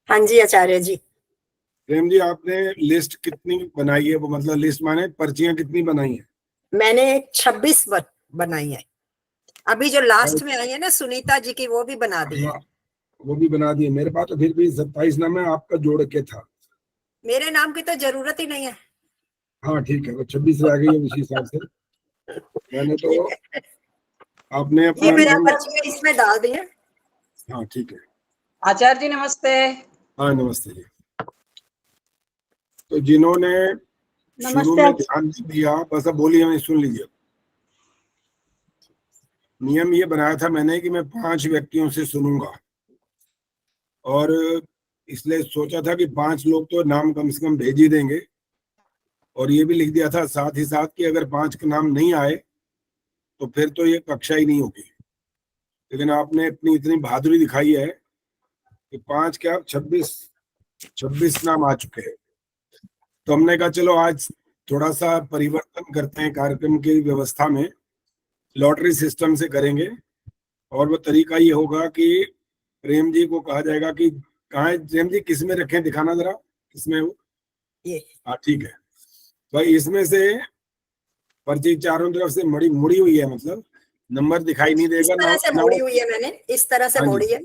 हाँ जी आचार्य जी। प्रेम जी, आपने लिस्ट कितनी बनाई है? वो मतलब लिस्ट माने पर्चियां कितनी बनाई है? मैंने 26 बनाई है। अभी जो लास्ट और में आई है ना सुनीता जी की, वो भी बना दी है। हाँ, वो भी बना दिए। मेरे पास तो फिर भी 27 नाम है, आपका जोड़ के था। मेरे नाम की तो जरूरत ही नहीं है। हाँ ठीक है, वो 26 रह गई है उसी हिसाब से। मैंने तो ठीक है, आपने ये अपना मैंने नाम। पर्ची में इसमें डाल दी है। हाँ ठीक है। आचार्य जी नमस्ते। हाँ नमस्ते जी। तो जिन्होंने शुरू नमस्ते में ध्यान नहीं दिया, बस अब बोलिए, हमें सुन लीजिए। नियम ये बनाया था मैंने कि मैं 5 व्यक्तियों से सुनूंगा, और इसलिए सोचा था कि 5 लोग तो नाम कम से कम भेज ही देंगे। और ये भी लिख दिया था साथ ही साथ कि अगर 5 के नाम नहीं आए तो फिर तो ये कक्षा ही नहीं होगी। लेकिन आपने इतनी इतनी बहादुरी दिखाई है कि 5 क्या, 26 नाम आ चुके हैं। तो हमने कहा चलो आज थोड़ा सा परिवर्तन करते हैं कार्यक्रम की व्यवस्था में, लॉटरी सिस्टम से करेंगे। और वो तरीका ये होगा कि प्रेम जी को कहा जाएगा कि कहाँ है प्रेम जी, किस में रखें, दिखाना जरा किसमें वो। ये हाँ ठीक है भाई, इसमें से पर्ची चारों तरफ से मुड़ी मुड़ी हुई है, मतलब नंबर दिखाई नहीं इस देगा ना तरह से ना। मोड़ी हुई है, मैंने इस तरह से हाँ जी। मोड़ी है।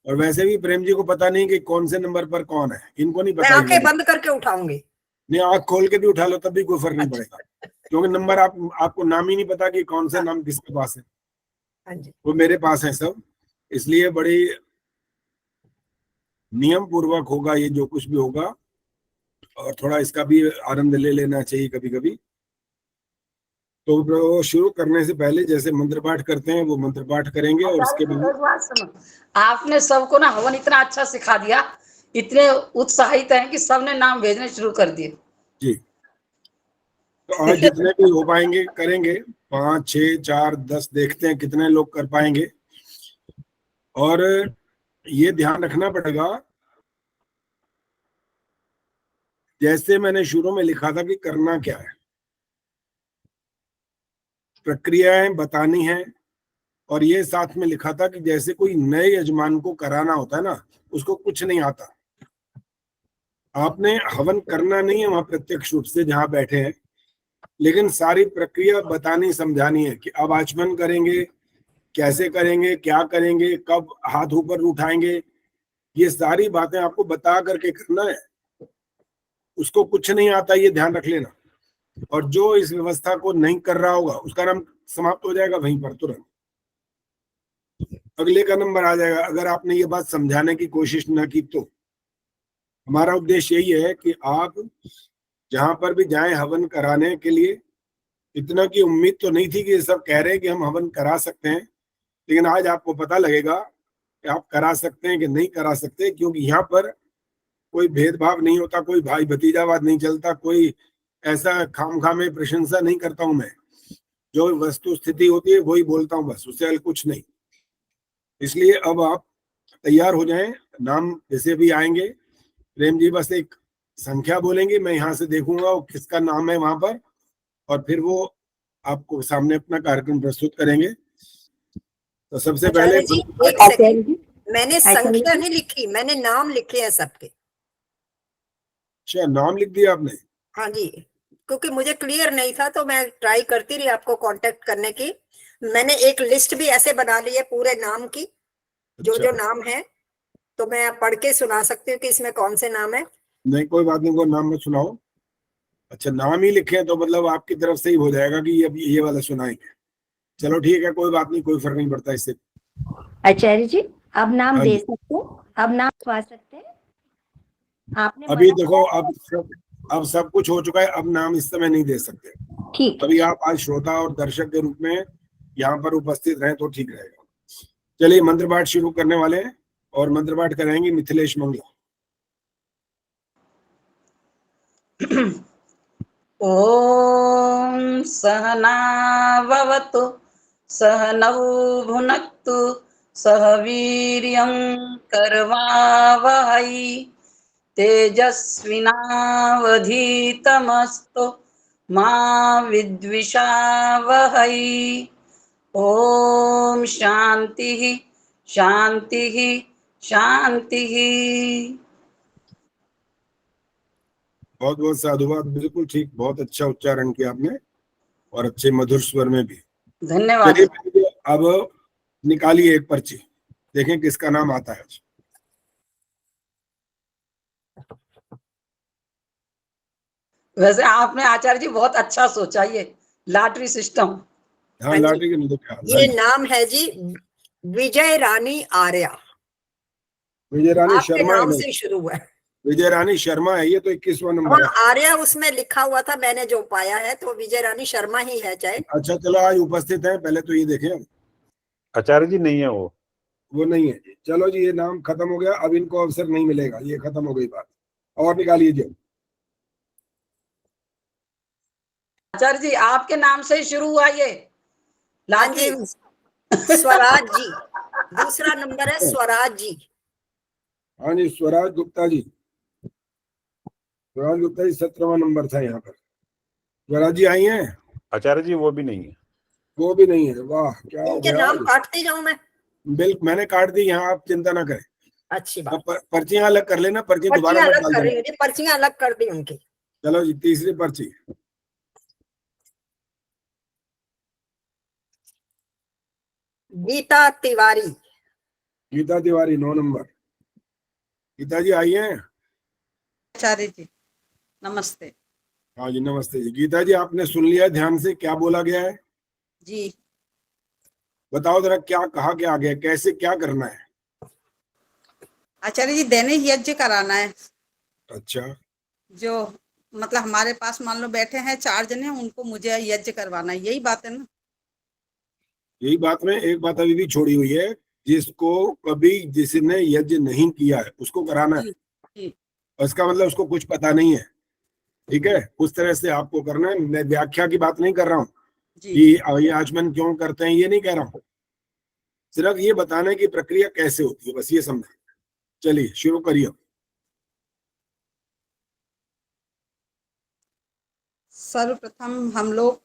और वैसे भी प्रेम जी को पता नहीं कि कौन से नंबर पर कौन है, इनको नहीं मैं पता आंखें ये। बंद करके उठाऊंगी। नहीं, आँख खोल के भी उठा लो तब भी कोई फर्क नहीं अच्छा। पड़ेगा, क्योंकि नंबर आपको नाम ही नहीं पता कि कौन सा हाँ नाम किसके पास है। हाँ जी। वो मेरे पास है सब। इसलिए बड़ी नियम पूर्वक होगा ये जो कुछ भी होगा, और थोड़ा इसका भी आनंद ले लेना चाहिए कभी कभी। तो वो शुरू करने से पहले जैसे मंत्र पाठ करते हैं वो मंत्र पाठ करेंगे, और उसके बाद एक बात सुनो, आपने सबको ना हवन इतना अच्छा सिखा दिया, इतने उत्साहित हैं कि सबने नाम भेजने शुरू कर दिए। जी। तो आज जितने भी हो पाएंगे करेंगे, 5, 6, 4, 10, देखते हैं कितने लोग कर पाएंगे। और ये ध्यान रखना पड़ेगा, जैसे मैंने शुरू में लिखा था कि करना क्या है, प्रक्रियाएं बतानी है। और ये साथ में लिखा था कि जैसे कोई नए यजमान को कराना होता है ना, उसको कुछ नहीं आता, आपने हवन करना नहीं है वहां प्रत्यक्ष रूप से जहां बैठे हैं, लेकिन सारी प्रक्रिया बतानी समझानी है कि अब आचमन करेंगे, कैसे करेंगे, क्या करेंगे, कब हाथ ऊपर उठाएंगे, ये सारी बातें आपको बता करके करना है। उसको कुछ नहीं आता, ये ध्यान रख लेना। और जो इस व्यवस्था को नहीं कर रहा होगा उसका नाम समाप्त हो जाएगा वहीं पर तुरंत, अगले का नंबर आ जाएगा, अगर आपने ये बात समझाने की कोशिश ना की तो। हमारा उद्देश्य यही है कि आप जहां पर भी जाएं हवन कराने के लिए, इतना की उम्मीद तो नहीं थी कि ये सब कह रहे हैं कि हम हवन करा सकते हैं, लेकिन आज आपको पता लगेगा कि आप करा सकते हैं कि नहीं करा सकते, क्योंकि यहाँ पर कोई भेदभाव नहीं होता, कोई भाई भतीजावाद नहीं चलता, कोई ऐसा खामखा में प्रशंसा नहीं करता हूं मैं। जो वस्तु स्थिति होती है वही बोलता हूँ, बस उससे कुछ नहीं। इसलिए अब आप तैयार हो जाएं, नाम जैसे भी आएंगे, प्रेम जी बस एक संख्या बोलेंगे, मैं यहाँ से देखूंगा वो किसका नाम है वहां पर, और फिर वो आपको सामने अपना कार्यक्रम प्रस्तुत करेंगे। तो सबसे पहले आचार्य जी एक सेकंड, मैंने संख्या नहीं लिखी, मैंने नाम लिखे हैं सबके। अच्छा, नाम लिख दिया आपने? हाँ जी, क्योंकि मुझे क्लियर नहीं था तो मैं ट्राई करती रही आपको कांटेक्ट करने की। मैंने एक लिस्ट भी ऐसे बना ली है पूरे नाम की, जो अच्छा, जो नाम है, तो मैं पढ़ के सुना सकती हूँ कि इसमें कौन से नाम है। नहीं कोई बात नहीं, वो नाम मत सुनाओ। अच्छा, नाम ही लिखे हैं तो मतलब आपकी तरफ से ही हो जाएगा कि अब ये वाला सुनाएंगे। चलो ठीक है, कोई बात नहीं, कोई फर्क नहीं पड़ता इससे। आचार्य जी अब नाम हाँ दे जी। सकते हैं, अब नाम पा सकते हैं। आपने अभी मना देखो, किया अब सब कुछ हो चुका है, अब नाम इस समय नहीं दे सकते। है। ठीक है। अभी आप आज श्रोता और दर्शक के रूप में यहाँ पर उपस्थित रहें तो ठीक रहेगा। चलिए मंत्र पाठ शुरू करने वाले हैं, और मंत्र पाठ कराएंगे मिथिलेश मंगला। ओम सहनाववतु सहनौ भुनक्तु सह वीर्यं करवावहै तेजस्विनावधीतमस्तु मा विद्विषावहै। ओम शांति शांति शांति। बहुत बहुत साधुवाद, बिल्कुल ठीक, बहुत अच्छा उच्चारण किया आपने और अच्छे मधुर स्वर में भी। धन्यवाद। चलिए अब निकालिए एक पर्ची, देखें किसका नाम आता है। वैसे आपने आचार्य जी बहुत अच्छा सोचा, ये लॉटरी सिस्टम। हाँ हाँ जी। लॉटरी के नहीं क्या। ये नाम है जी विजय रानी आर्या, विजय रानी आपके शर्मा है नाम नहीं, से शुरू हुआ है। विजय रानी शर्मा है, ये तो 21वां नंबर है। हाँ, आर्या उसमें लिखा हुआ था, मैंने जो पाया है, तो विजय रानी शर्मा ही है चाहे। अच्छा चलो आज उपस्थित है, पहले तो ये देखें। आचार्य जी नहीं है वो नहीं है। चलो जी ये नाम खत्म हो गया, अब इनको अवसर नहीं मिलेगा, ये खत्म हो गई बात। और निकालिए जी। आचार्य जी आपके नाम से ही शुरू हुआ ये हाँ लॉटरी। जी, स्वराज जी, दूसरा नंबर है स्वराज जी। हाँ जी स्वराज गुप्ता जी, स्वराज गुप्ता जी 17वां नंबर था यहाँ पर। स्वराज जी आई हैं? आचार्य जी, वो भी नहीं है। वो भी नहीं है, वाह क्या हो इनके गया। नाम काटती जाऊं मैं? बिल्कुल मैंने काट दी यहाँ, आप चिंता ना करें। अच्छी बात। अब पर्चियां अलग कर लेना, पर्ची दोबारा पर्चियां मत अलग डाल कर देना। रही, पर्चियां अलग कर दी उनकी। चलो जी तीसरी पर्ची। गीता तिवारी। गीता तिवारी 9 नंबर। गीता जी आई हैं? आचार्य जी नमस्ते। हाँ जी नमस्ते जी। गीता जी आपने सुन लिया ध्यान से क्या बोला गया है? जी बताओ जरा क्या कहा गया गया, कैसे क्या करना है? आचार्य जी दैनिक यज्ञ कराना है। अच्छा जो मतलब हमारे पास मान लो बैठे हैं 4 जने, उनको मुझे यज्ञ करवाना है, यही बात है ना? यही बात में एक बात अभी भी छोड़ी हुई है, जिसको कभी जिसने यज्ञ नहीं किया है उसको कराना है। जी इसका मतलब उसको कुछ पता नहीं है, ठीक है? उस तरह से आपको करना है। मैं व्याख्या की बात नहीं कर रहा हूँ जी कि ये आचमन क्यों करते हैं, ये नहीं कह रहा हूँ। सिर्फ ये बताने की प्रक्रिया कैसे होती है, बस ये समझे। चलिए शुरू करिए। सर्वप्रथम हम लोग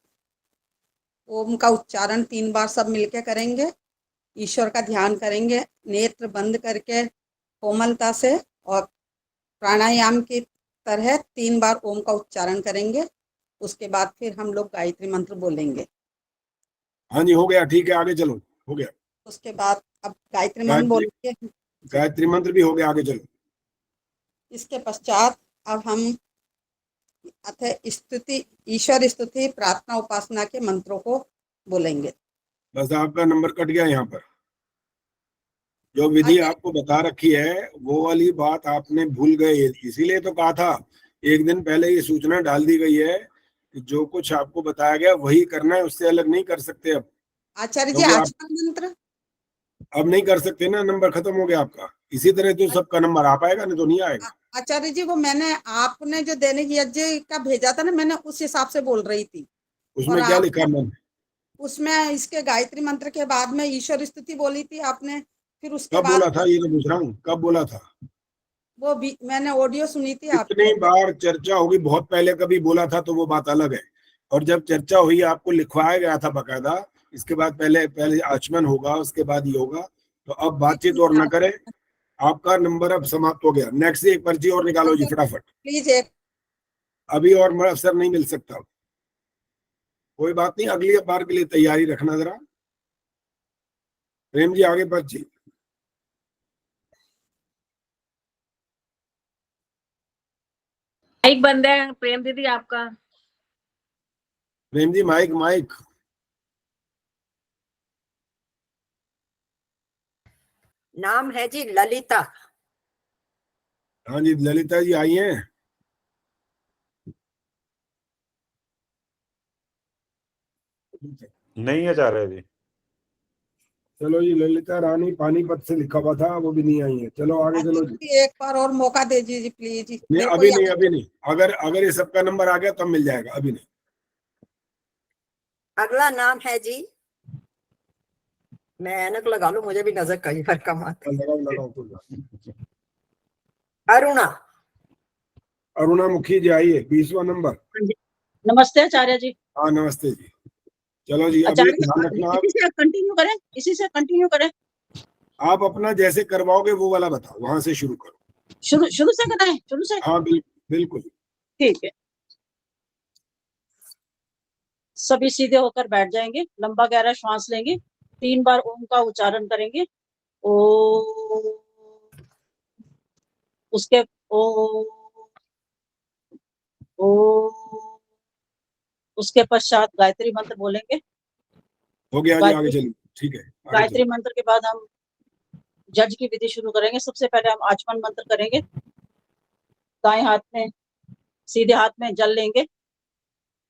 ओम का उच्चारण 3 बार सब मिलके करेंगे। ईश्वर का ध्यान करेंगे नेत्र बंद करके कोमलता से, और प्राणायाम की तरह 3 बार ओम का उच्चारण करेंगे। उसके बाद फिर हम लोग गायत्री मंत्र बोलेंगे। हाँ जी हो गया, ठीक है आगे चलो। हो गया, उसके बाद अब गायत्री मंत्र बोलेंगे। गायत्री मंत्र भी हो गया, आगे चलो। इसके पश्चात अब हम अतः स्तुति, ईश्वर स्तुति, प्रार्थना, उपासना के मंत्रों को बोलेंगे। बस आपका नंबर कट गया यहाँ पर। जो विधि अच्छा। आपको बता रखी है वो वाली बात आपने भूल गए, इसीलिए तो कहा था एक दिन पहले ये सूचना डाल दी गई है कि जो कुछ आपको बताया गया वही करना है, उससे अलग नहीं कर सकते। अब आचार्य जी क्योंकि आप आचमन मंत्र अब नहीं कर सकते ना, नंबर खत्म हो गया आपका। इसी तरह तो सबका नंबर आ पाएगा, नहीं तो नहीं आएगा। आचार्य जी वो मैंने आपने जो दैनिक यज्ञ का भेजा था ना, मैंने उस हिसाब से बोल रही थी। उसमें क्या लिखा है? उसमें इसके गायत्री मंत्र के बाद में ईश्वर स्तुति बोली थी आपने, फिर उसके कब बाद बोला था ये तो पूछ रहा हूँ, कब बोला था? वो भी मैंने ऑडियो सुनी थी इतनी आपकी। बार चर्चा होगी, बहुत पहले कभी बोला था तो वो बात अलग है। और जब चर्चा हुई आपको लिखवाया गया था बकायदा, इसके बाद पहले पहले आचमन होगा, उसके बाद ये होगा। तो अब बातचीत और न करें, आपका नंबर अब समाप्त हो गया। नेक्स्ट एक पर्ची और निकालो जी फटाफट। प्लीज एक अभी और अवसर नहीं मिल सकता। कोई बात नहीं, अगली बार के लिए तैयारी रखना जरा। प्रेम जी आगे पर्ची। माइक बंद है प्रेम दीदी आपका। Prem ji mic mic. नाम है जी ललिता। हाँ जी ललिता जी आई हैं? नहीं आचार्य जी। चलो जी ललिता रानी पानीपत से लिखा हुआ था, वो भी नहीं आई है। चलो आगे चलो जी। एक बार और मौका दे दीजिए प्लीज। नहीं अभी नहीं, अभी नहीं। अगर अगर ये सबका नंबर आ गया तब मिल जाएगा, अभी नहीं। अगला नाम है जी, मैं ऐनक लगा लूं, मुझे भी नजर कई बार कम आती। लगाओ लगाओ कोई बात नहीं। अरुणा। अरुणा मुखी जी आई है 20वां नंबर। नमस्ते आचार्य जी। हाँ नमस्ते जी। चलो जी अभी आचार्य ध्यान रखना आप। इसी से कंटिन्यू करें, इसी से कंटिन्यू करें। आप अपना जैसे करवाओगे वो वाला बताओ, वहां से शुरू करो। शुरू शुरू से कराएं, शुरू से। हाँ बिल्कुल। ठीक है, सभी सीधे होकर बैठ जाएंगे, लंबा गहरा श्वास लेंगे, 3 बार ओम का उच्चारण करेंगे। ओ, उसके ओ, ओ, उसके पश्चात गायत्री मंत्र बोलेंगे। हो गया जी, आगे चलिए। ठीक है, आगे गायत्री चलिए। मंत्र के बाद हम जज की विधि शुरू करेंगे। सबसे पहले हम आचमन मंत्र करेंगे। दाएं हाथ में, सीधे हाथ में जल लेंगे।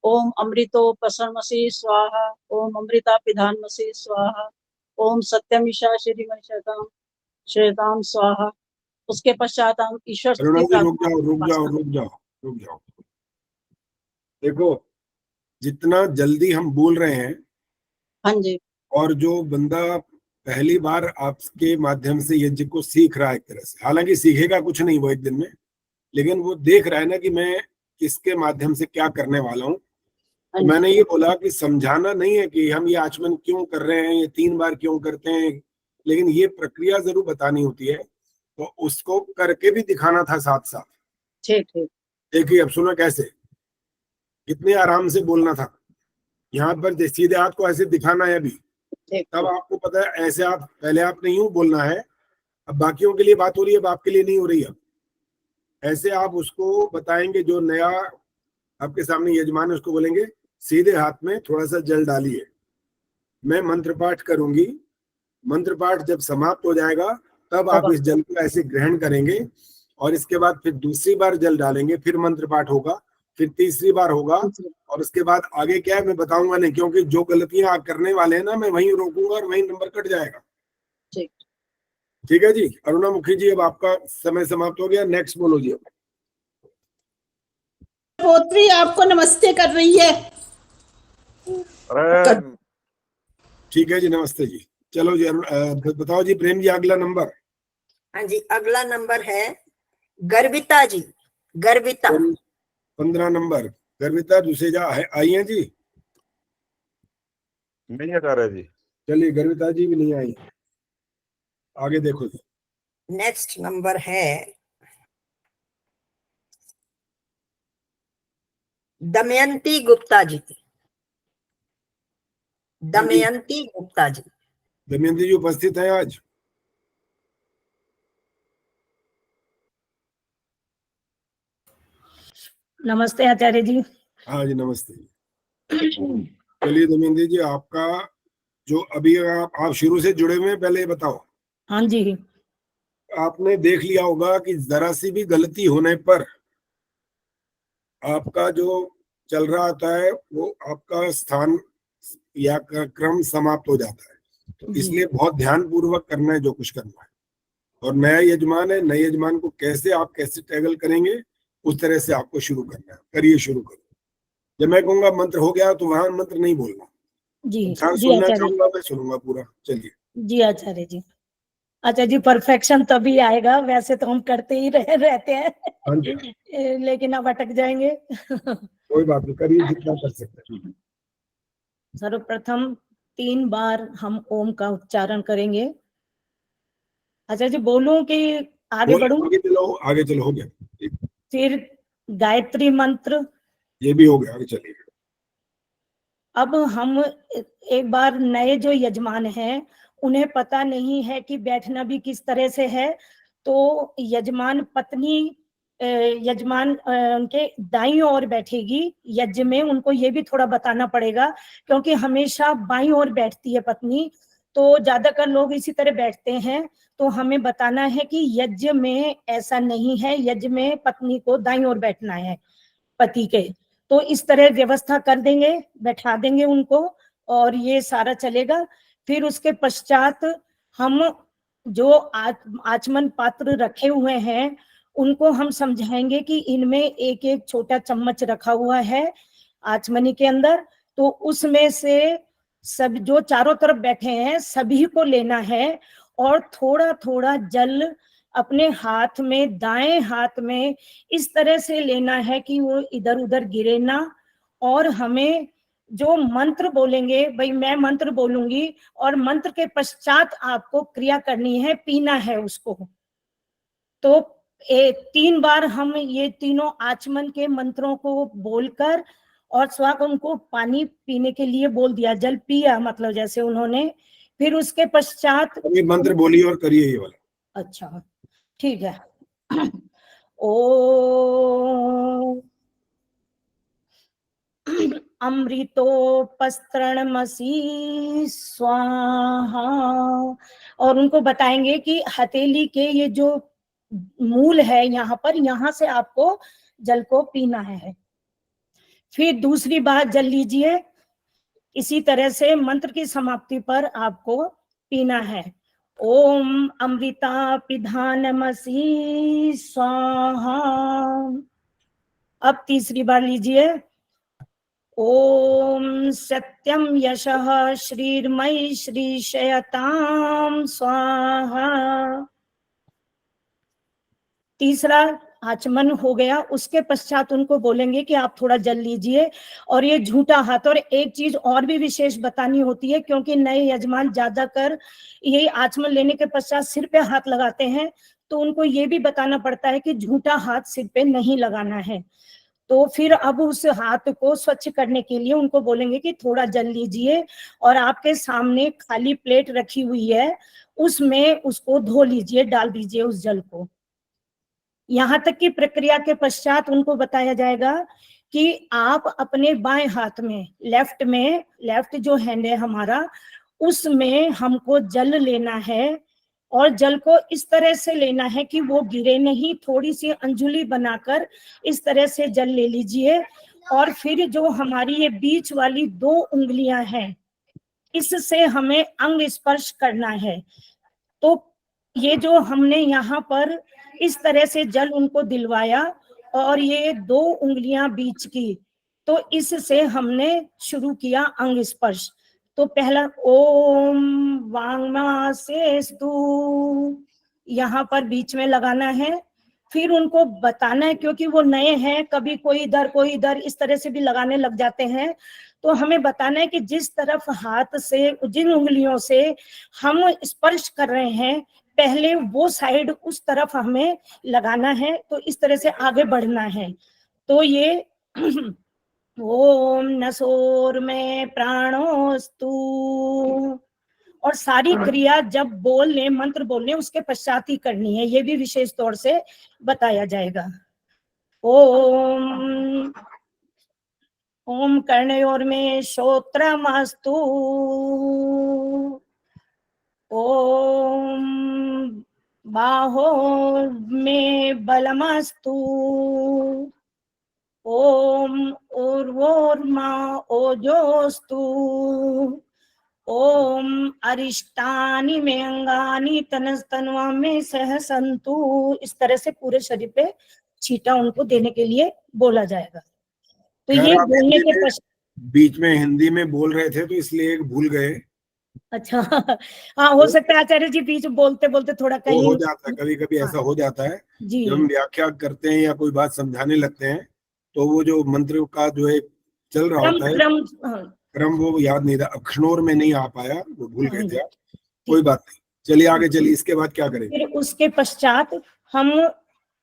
ओम अमृतो प्रसन्नमसि स्वाहा, ओम अमृता पिधानमसि स्वाहा, ओम सत्यमिशा श्रीमनिशताम श्वेताम स्वाहा। उसके पश्चात हम ईश्वर अरुणा स्तुति जी रुक जाओ, रुक प्रार्थना जाओ, रुक जाओ, रुक जाओ। देखो, जितना जल्दी हम बोल रहे हैं, हाँ जी, और जो बंदा पहली बार आपके माध्यम से यज्ञ को सीख रहा है एक तरह से, हालांकि सीखेगा कुछ नहीं वो एक दिन में, लेकिन वो देख रहा है ना कि मैं किसके माध्यम से क्या करने वाला हूँ। हाँ तो जी, मैंने ये बोला कि समझाना नहीं है कि हम ये आचमन क्यों कर रहे हैं, ये 3 बार क्यों करते हैं, लेकिन ये प्रक्रिया जरूर बतानी होती है, तो उसको करके भी दिखाना था साथ साथ। ठीक ठीक, देखिए अब सुनो कैसे, कितने आराम से बोलना था। यहाँ पर सीधे हाथ को ऐसे दिखाना है अभी, ठीक तब ठीक, आपको पता है ऐसे आप पहले आपने यूं बोलना है, अब बाकियों के लिए बात हो रही है, अब आपके लिए नहीं हो रही है। ऐसे आप उसको बताएंगे, जो नया आपके सामने यजमान है उसको बोलेंगे सीधे हाथ में थोड़ा सा जल डालिए, मैं मंत्र पाठ करूंगी, मंत्र पाठ जब समाप्त हो जाएगा तब आप इस जल को ऐसे ग्रहण करेंगे, और इसके बाद फिर दूसरी बार जल डालेंगे, फिर मंत्र पाठ होगा, फिर तीसरी बार होगा, और उसके बाद आगे क्या है मैं बताऊंगा नहीं, क्योंकि जो गलतियां आप करने वाले हैं ना मैं वहीं रोकूंगा और वहीं नंबर कट जाएगा। ठीक। ठीक है जी। अरुणा मुखी जी, अब आपका समय समाप्त हो गया, नेक्स्ट बोलो जी। पोत्री आपको नमस्ते कर रही है। अरे ठीक है जी, नमस्ते जी। चलो जी, बताओ जी प्रेम जी, अगला नंबर। हाँ जी, अगला नंबर है गर्विता जी, गर्विता। 15 नंबर गर्विता दुसेजा आई है जी? नहीं आचार्य जी। चलिए, गर्विता जी भी नहीं आई, आगे देखो जी। नेक्स्ट नंबर है दमयंती गुप्ता जी, दमयंती गुप्ता जी। दमयंती जी उपस्थित है आज? नमस्ते आचार्य जी। हाँ जी, नमस्ते। चलिए दमयंती जी, आपका जो अभी आप शुरू से जुड़े हुए हैं, पहले ये बताओ। हाँ जी, आपने देख लिया होगा कि जरा सी भी गलती होने पर आपका जो चल रहा होता है वो आपका स्थान या क्रम समाप्त हो जाता है, तो इसलिए बहुत ध्यान पूर्वक करना है जो कुछ करना है। और नया यजमान है, नए यजमान को कैसे टैगल करेंगे उस तरह से आपको शुरू करना है। करिए, शुरू करो। जब मैं कहूंगा मंत्र हो गया तो वहां मंत्र नहीं बोलना जी ध्यान जी सुनना आचार्य चाहूंगा, मैं सुनूंगा पूरा। चलिए जी आचार्य जी। अच्छा जी, परफेक्शन तभी आएगा, वैसे तो हम करते ही रहते हाँ जी, हैं लेकिन अब अटक जाएंगे। कोई बात नहीं, करिए जितना कर सकते हैं। सर्वप्रथम 3 बार हम ओम का उच्चारण करेंगे। अच्छा जी, बोलूं कि आगे बढ़ूं? आगे चलो, आगे चलो, हो गया। ठीक, फिर गायत्री मंत्र। ये भी हो गया, आगे चलिए। अब हम एक बार नए जो यजमान हैं उन्हें पता नहीं है कि बैठना भी किस तरह से है, तो यजमान पत्नी यजमान उनके दाईं ओर बैठेगी यज्ञ में, उनको ये भी थोड़ा बताना पड़ेगा क्योंकि हमेशा बाईं ओर बैठती है पत्नी, तो ज्यादातर लोग इसी तरह बैठते हैं। तो हमें बताना है कि यज्ञ में ऐसा नहीं है, यज्ञ में पत्नी को दाईं ओर बैठना है पति के। तो इस तरह व्यवस्था कर देंगे, बैठा देंगे उनको, और ये सारा चलेगा। फिर उसके पश्चात हम जो आचमन पात्र रखे हुए हैं उनको हम समझाएंगे कि इनमें एक एक छोटा चम्मच रखा हुआ है आचमनी के अंदर, तो उसमें से सब जो चारों तरफ बैठे हैं सभी को लेना है, और थोड़ा थोड़ा जल अपने हाथ में, दाएं हाथ में इस तरह से लेना है कि वो इधर उधर गिरे ना। और हमें जो मंत्र बोलेंगे, भाई मैं मंत्र बोलूंगी और मंत्र के पश्चात आपको क्रिया करनी है, पीना है उसको। तो 3 बार हम ये तीनों आचमन के मंत्रों को बोलकर और स्वाक उनको पानी पीने के लिए बोल दिया, जल पिया मतलब जैसे उन्होंने। फिर उसके पश्चात ये मंत्र बोलिए और करिए ये वाला। अच्छा ठीक है। ओ अमृतोपस्तरणमसि स्वाहा, और उनको बताएंगे कि हथेली के ये जो मूल है यहाँ पर, यहाँ से आपको जल को पीना है। फिर दूसरी बार जल लीजिए, इसी तरह से मंत्र की समाप्ति पर आपको पीना है। ओम अमृता पिधानमसि स्वाहा। अब तीसरी बार लीजिए, ओम सत्यम यशः श्रीर्मयि श्रीशयताम स्वाहा। तीसरा आचमन हो गया। उसके पश्चात उनको बोलेंगे कि आप थोड़ा जल लीजिए, और ये झूठा हाथ। और एक चीज और भी विशेष बतानी होती है, क्योंकि नए यजमान ज्यादातर ये आचमन लेने के पश्चात सिर पे हाथ लगाते हैं, तो उनको ये भी बताना पड़ता है कि झूठा हाथ सिर पे नहीं लगाना है। तो फिर अब उस हाथ को स्वच्छ करने के लिए उनको बोलेंगे कि थोड़ा जल लीजिए, और आपके सामने खाली प्लेट रखी हुई है, उसमें उसको धो लीजिए, डाल दीजिए उस जल को। यहाँ तक की प्रक्रिया के पश्चात उनको बताया जाएगा कि आप अपने बाएं हाथ में, लेफ्ट जो हैंड है हमारा, उसमें हमको जल लेना है, और जल को इस तरह से लेना है कि वो गिरे नहीं। थोड़ी सी अंजुली बनाकर इस तरह से जल ले लीजिए, और फिर जो हमारी ये बीच वाली 2 उंगलियां हैं, इससे हमें अंग स्पर्श करना है। तो ये जो हमने यहाँ पर इस तरह से जल उनको दिलवाया, और ये 2 उंगलियां बीच की, तो इससे हमने शुरू किया अंग स्पर्श। तो पहला ओम वांगमासेस्तु यहाँ पर बीच में लगाना है। फिर उनको बताना है, क्योंकि वो नए हैं, कभी कोई इधर इस तरह से भी लगाने लग जाते हैं, तो हमें बताना है कि जिस तरफ हाथ से, जिन उंगलियों से हम स्पर्श कर रहे हैं, पहले वो साइड उस तरफ हमें लगाना है। तो इस तरह से आगे बढ़ना है। तो ये ओम नसोर में प्राणोस्तु, और सारी क्रिया जब बोलने, मंत्र बोलने, उसके पश्चात ही करनी है। ये भी विशेष तौर से बताया जाएगा। ओम कर्णयोर में श्रोत्रमस्तु, ओम बाहो में बलमस्तु, ओम उर्वोर्मा ओजोस्तु, ओम अरिष्टानि में अंगानि तनस्तनुआ में सहसंतु। इस तरह से पूरे शरीर पे छींटा उनको देने के लिए बोला जाएगा। तो ये बोलने के बीच में हिंदी में बोल रहे थे, तो इसलिए भूल गए। अच्छा हाँ, हो सकता है आचार्य जी बीच बोलते बोलते थोड़ा कहीं हो जाता है, कभी कभी ऐसा हो जाता है। जब हम व्याख्या करते हैं या कोई बात समझाने लगते हैं, तो वो जो मंत्र का जो है चल रहा होता है क्रम वो याद नहीं रहा, अक्षरों में नहीं आ पाया, वो भूल गए थे। कोई बात नहीं, चलिए आगे चलिए। इसके बाद क्या करेंगे? फिर उसके पश्चात हम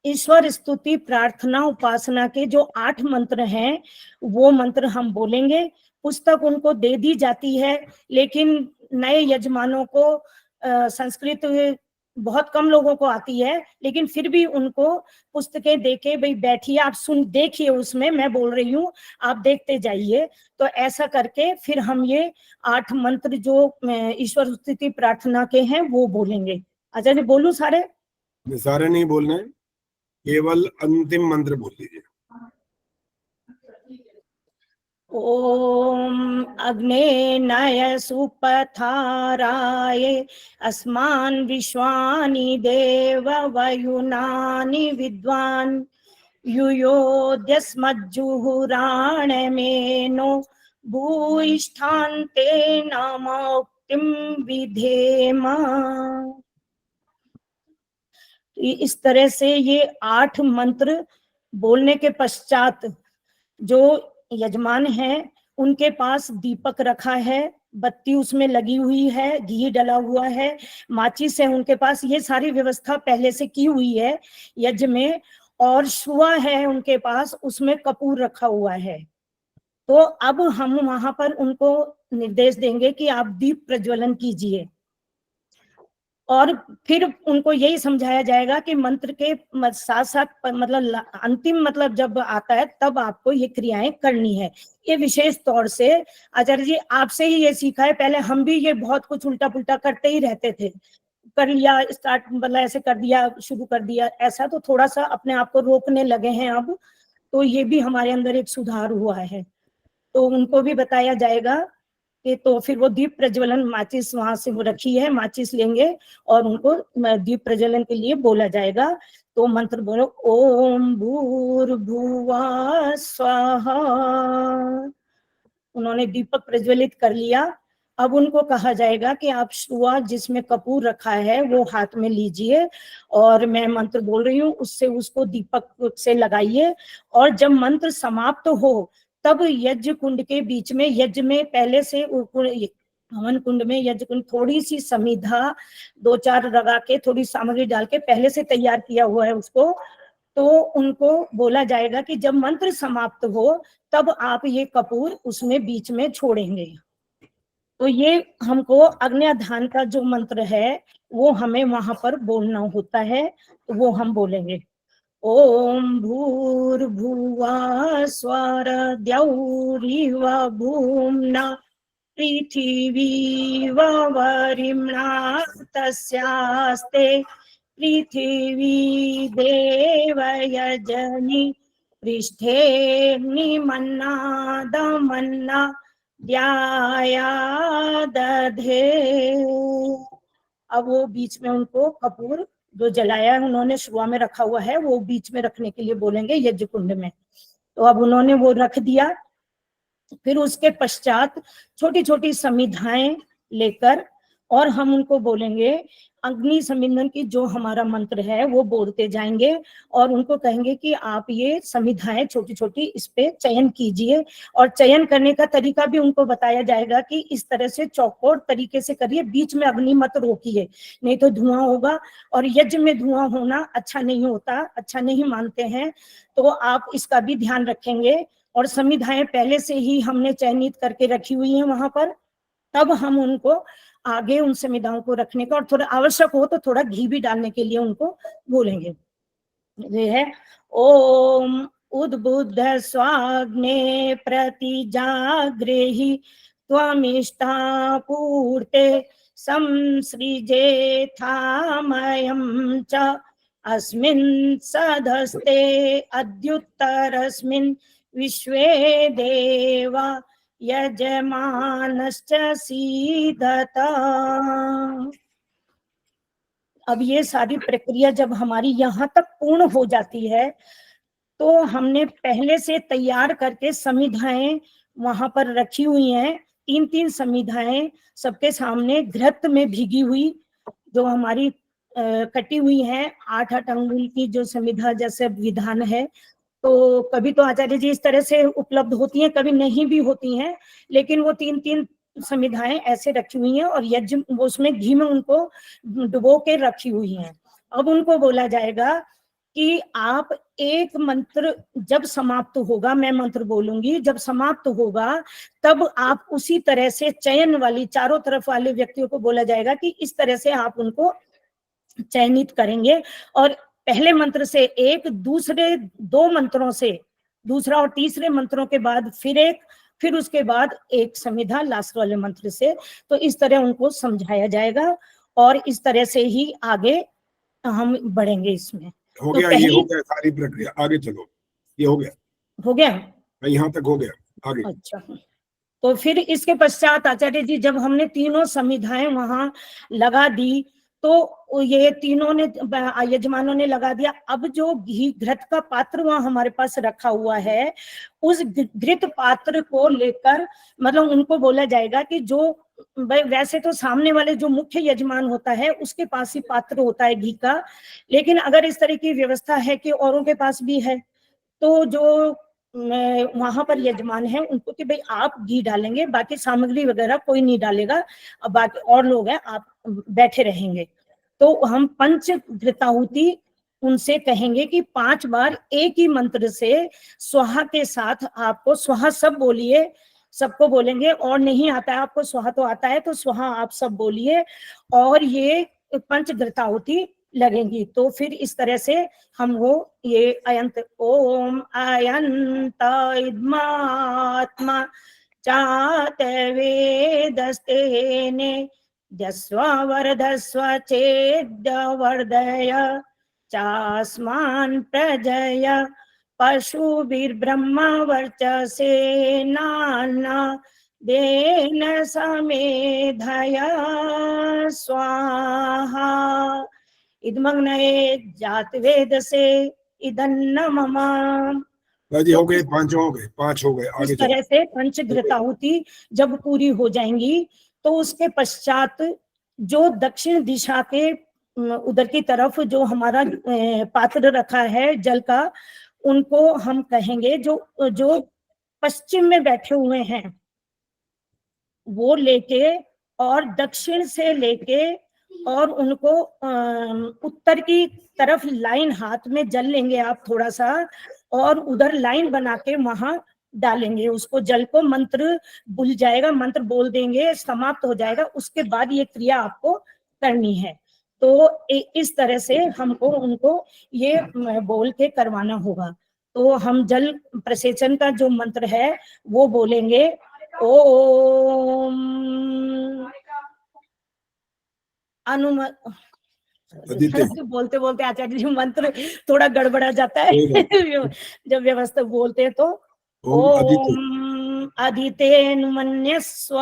ईश्वर स्तुति प्रार्थना उपासना के जो 8 मंत्र हैं, वो मंत्र हम बोलेंगे। पुस्तक उनको दे दी जाती है, लेकिन नए यजमानों को संस्कृत बहुत कम लोगों को आती है, लेकिन फिर भी उनको पुस्तकें देके, भाई बैठिए आप देखिए, उसमें मैं बोल रही हूँ, आप देखते जाइए। तो ऐसा करके फिर हम ये 8 मंत्र जो ईश्वर स्तुति प्रार्थना के हैं वो बोलेंगे। आचार्य बोलूं सारे? सारे नहीं बोलने, केवल अंतिम मंत्र बोल दीजिए। ओम अग्ने नय सुपथाराय अस्मान् विश्वानि देव वयुनानि विद्वान् युयोद्यस्मज्जुहुराणमेनो भूयिष्ठान्ते नामोक्तिं विधेम। इस तरह से ये 8 मंत्र बोलने के पश्चात जो यजमान है उनके पास दीपक रखा है, बत्ती उसमें लगी हुई है, घी डला हुआ है, माचिस है उनके पास, ये सारी व्यवस्था पहले से की हुई है यज्ञ में। और शुआ है उनके पास, उसमें कपूर रखा हुआ है। तो अब हम वहां पर उनको निर्देश देंगे कि आप दीप प्रज्वलन कीजिए, और फिर उनको यही समझाया जाएगा कि मंत्र के साथ साथ मतलब अंतिम मतलब जब आता है तब आपको ये क्रियाएं करनी है। ये विशेष तौर से आचार्य जी आपसे ही ये सीखा है, पहले हम भी ये बहुत कुछ उल्टा पुल्टा करते ही रहते थे, कर लिया स्टार्ट मतलब ऐसे कर दिया, शुरू कर दिया ऐसा, तो थोड़ा सा अपने आप को रोकने लगे हैं अब। तो ये भी हमारे अंदर एक सुधार हुआ है। तो उनको भी बताया जाएगा कि तो फिर वो दीप प्रज्वलन, माचिस वहां से वो रखी है, माचिस लेंगे और उनको दीप प्रज्वलन के लिए बोला जाएगा। तो मंत्र बोलो, ओम भूर्भुवः स्वाहा। उन्होंने दीपक प्रज्वलित कर लिया। अब उनको कहा जाएगा कि आप शुआ जिसमें कपूर रखा है वो हाथ में लीजिए, और मैं मंत्र बोल रही हूँ उससे उसको दीपक से लगाइए, और जब मंत्र समाप्त हो तब यज्ञ कुंड के बीच में, यज्ञ में पहले से हवन कुंड में यज्ञ कुंड थोड़ी सी समिधा 2-4 लगा के थोड़ी सामग्री डाल के पहले से तैयार किया हुआ है उसको। तो उनको बोला जाएगा कि जब मंत्र समाप्त हो तब आप ये कपूर उसमें बीच में छोड़ेंगे। तो ये हमको अग्न्याधान का जो मंत्र है वो हमें वहां पर बोलना होता है, तो वो हम बोलेंगे। ओम भूर्भुवः स्वः द्यौरिव भूम्ना पृथिवी वरिम्णा तस्यास्ते पृथिवी देवयजनि पृष्ठे निमन्नादमन्ना दधे। अब वो बीच में उनको कपूर जो जलाया है उन्होंने शुआ में रखा हुआ है वो बीच में रखने के लिए बोलेंगे यज्ञ कुंड में। तो अब उन्होंने वो रख दिया। फिर उसके पश्चात छोटी छोटी समिधाएं लेकर और हम उनको बोलेंगे, अग्नि समिधन की जो हमारा मंत्र है वो बोलते जाएंगे, और उनको कहेंगे कि आप ये समिधाएं छोटी छोटी इस पे चयन कीजिए, और चयन करने का तरीका भी उनको बताया जाएगा कि इस तरह से चौकोर तरीके से करिए, बीच में अग्नि मत रोकिए, नहीं तो धुआं होगा, और यज्ञ में धुआं होना अच्छा नहीं होता, अच्छा नहीं मानते हैं, तो आप इसका भी ध्यान रखेंगे। और समिधाएं पहले से ही हमने चयनित करके रखी हुई है वहां पर, तब हम उनको आगे उन समिधाओं को रखने का, और थोड़ा आवश्यक हो तो थोड़ा घी भी डालने के लिए उनको बोलेंगे। ये है ओम उद्बुद्ध स्वाग्ने प्रतिजाग्रेहि त्वमिष्टा पूर्ते संसृजेथामयं च अस्मिन् सदस्ते अद्युत्तरस्मिन् विश्वे देवा यजमानश्च सीदता। अब ये सारी प्रक्रिया जब हमारी यहाँ तक पूर्ण हो जाती है तो हमने पहले से तैयार करके समिधाएं वहां पर रखी हुई हैं, 3-3 समिधाएं सबके सामने घृत में भीगी हुई, जो हमारी कटी हुई है 8-8 अंगुल की जो समिधा जैसे विधान है। तो कभी तो आचार्य जी इस तरह से उपलब्ध होती हैं, कभी नहीं भी होती हैं, लेकिन वो 3-3 समिधाएं ऐसे रखी हुई हैं और यज्ञ उसमें घी में उनको डुबो के रखी हुई हैं। अब उनको बोला जाएगा कि आप एक मंत्र जब समाप्त होगा, मैं मंत्र बोलूंगी, जब समाप्त होगा तब आप उसी तरह से चयन वाली चारों तरफ वाले व्यक्तियों को बोला जाएगा कि इस तरह से आप उनको चयनित करेंगे, और पहले मंत्र से एक, दूसरे 2 मंत्रों से दूसरा और तीसरे मंत्रों के बाद फिर एक, फिर उसके बाद एक समिधा लास्ट वाले मंत्र से। तो इस तरह उनको समझाया जाएगा और इस तरह से ही आगे हम बढ़ेंगे इसमें। हो तो गया, ये हो गया सारी प्रक्रिया, आगे चलो। ये हो गया यहाँ तक हो गया, आगे। अच्छा, तो फिर इसके पश्चात आचार्य जी जब हमने तीनों समिधाएं वहां लगा दी तो ये तीनों ने यजमानों ने लगा दिया। अब जो घी घृत का पात्र वहां हमारे पास रखा हुआ है, उस घृत पात्र को लेकर मतलब उनको बोला जाएगा कि जो वैसे तो सामने वाले जो मुख्य यजमान होता है उसके पास ही पात्र होता है घी का, लेकिन अगर इस तरह की व्यवस्था है कि औरों के पास भी है, तो जो वहां पर यजमान है उनको कि भाई आप घी डालेंगे, बाकी सामग्री वगैरह कोई नहीं डालेगा, अब बाकी और लोग हैं आप बैठे रहेंगे। तो हम पंच घृताहुति उनसे कहेंगे कि 5 बार एक ही मंत्र से स्वाहा के साथ आपको, स्वाहा सब बोलिए, सबको बोलेंगे, और नहीं आता है आपको स्वाहा तो आता है तो स्वाहा आप सब बोलिए, और ये पंच घृताहुति लगेंगी। तो फिर इस तरह से हम वो ये अयंत ओम अयंत इद्मात्मा चात वेदस्तेने जस्व वर्धस्व चेद्य वर्धय चास्मान् प्रजय पशुभिर्ब्रह्म वर्चसेनाना देन समेधया स्वाहा इदमग्नये जात वेद से इदन्न मम। जी हो गए, 5 हो गए, 5 हो गए, आगे इस तरह से पंच घृताहुति जब पूरी हो जाएंगी तो उसके पश्चात जो दक्षिण दिशा के उधर की तरफ जो हमारा पात्र रखा है जल का, उनको हम कहेंगे जो पश्चिम में बैठे हुए हैं वो लेके, और दक्षिण से लेके और उनको उत्तर की तरफ लाइन हाथ में जल लेंगे आप थोड़ा सा, और उधर लाइन बना के वहां डालेंगे उसको, जल को। मंत्र भूल जाएगा, मंत्र बोल देंगे, समाप्त हो जाएगा, उसके बाद ये क्रिया आपको करनी है। तो इस तरह से हमको उनको ये बोल के करवाना होगा। तो हम जल प्रसेचन का जो मंत्र है वो बोलेंगे, ओम बोलते बोलते आचार्य जी मंत्र थोड़ा गड़बड़ा जाता है जब व्यवस्था बोलते हैं तो ओम अदितेनुमन्यस्व,